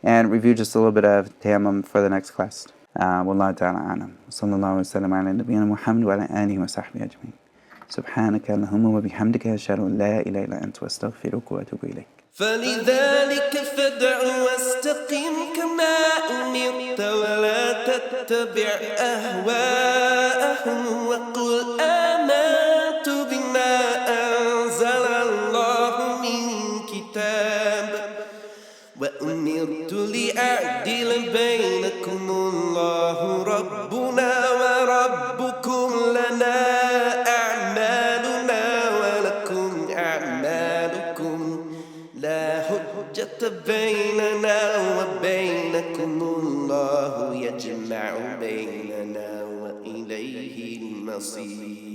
and review just a little bit of tayammum for the next class. والله تعالى أعلم. صلى الله وسلم على نبينا محمد وعلى آله وصحبه أجمعين. سبحانك اللهم وبحمدك أشهد أن لا إله إلا أنت وأستغفرك وأتوب إليك. فلذلك فادع واستقم كما أمرت ولا تتبع أهواءهم وقل آمنت بما أنزل الله من كتاب وأمرت لأعدل بينكم الله ربنا وربكم لنا أعمالنا ولكم أعمالكم لا حجة بيننا وبينكم الله يجمع بيننا وإليه المصير.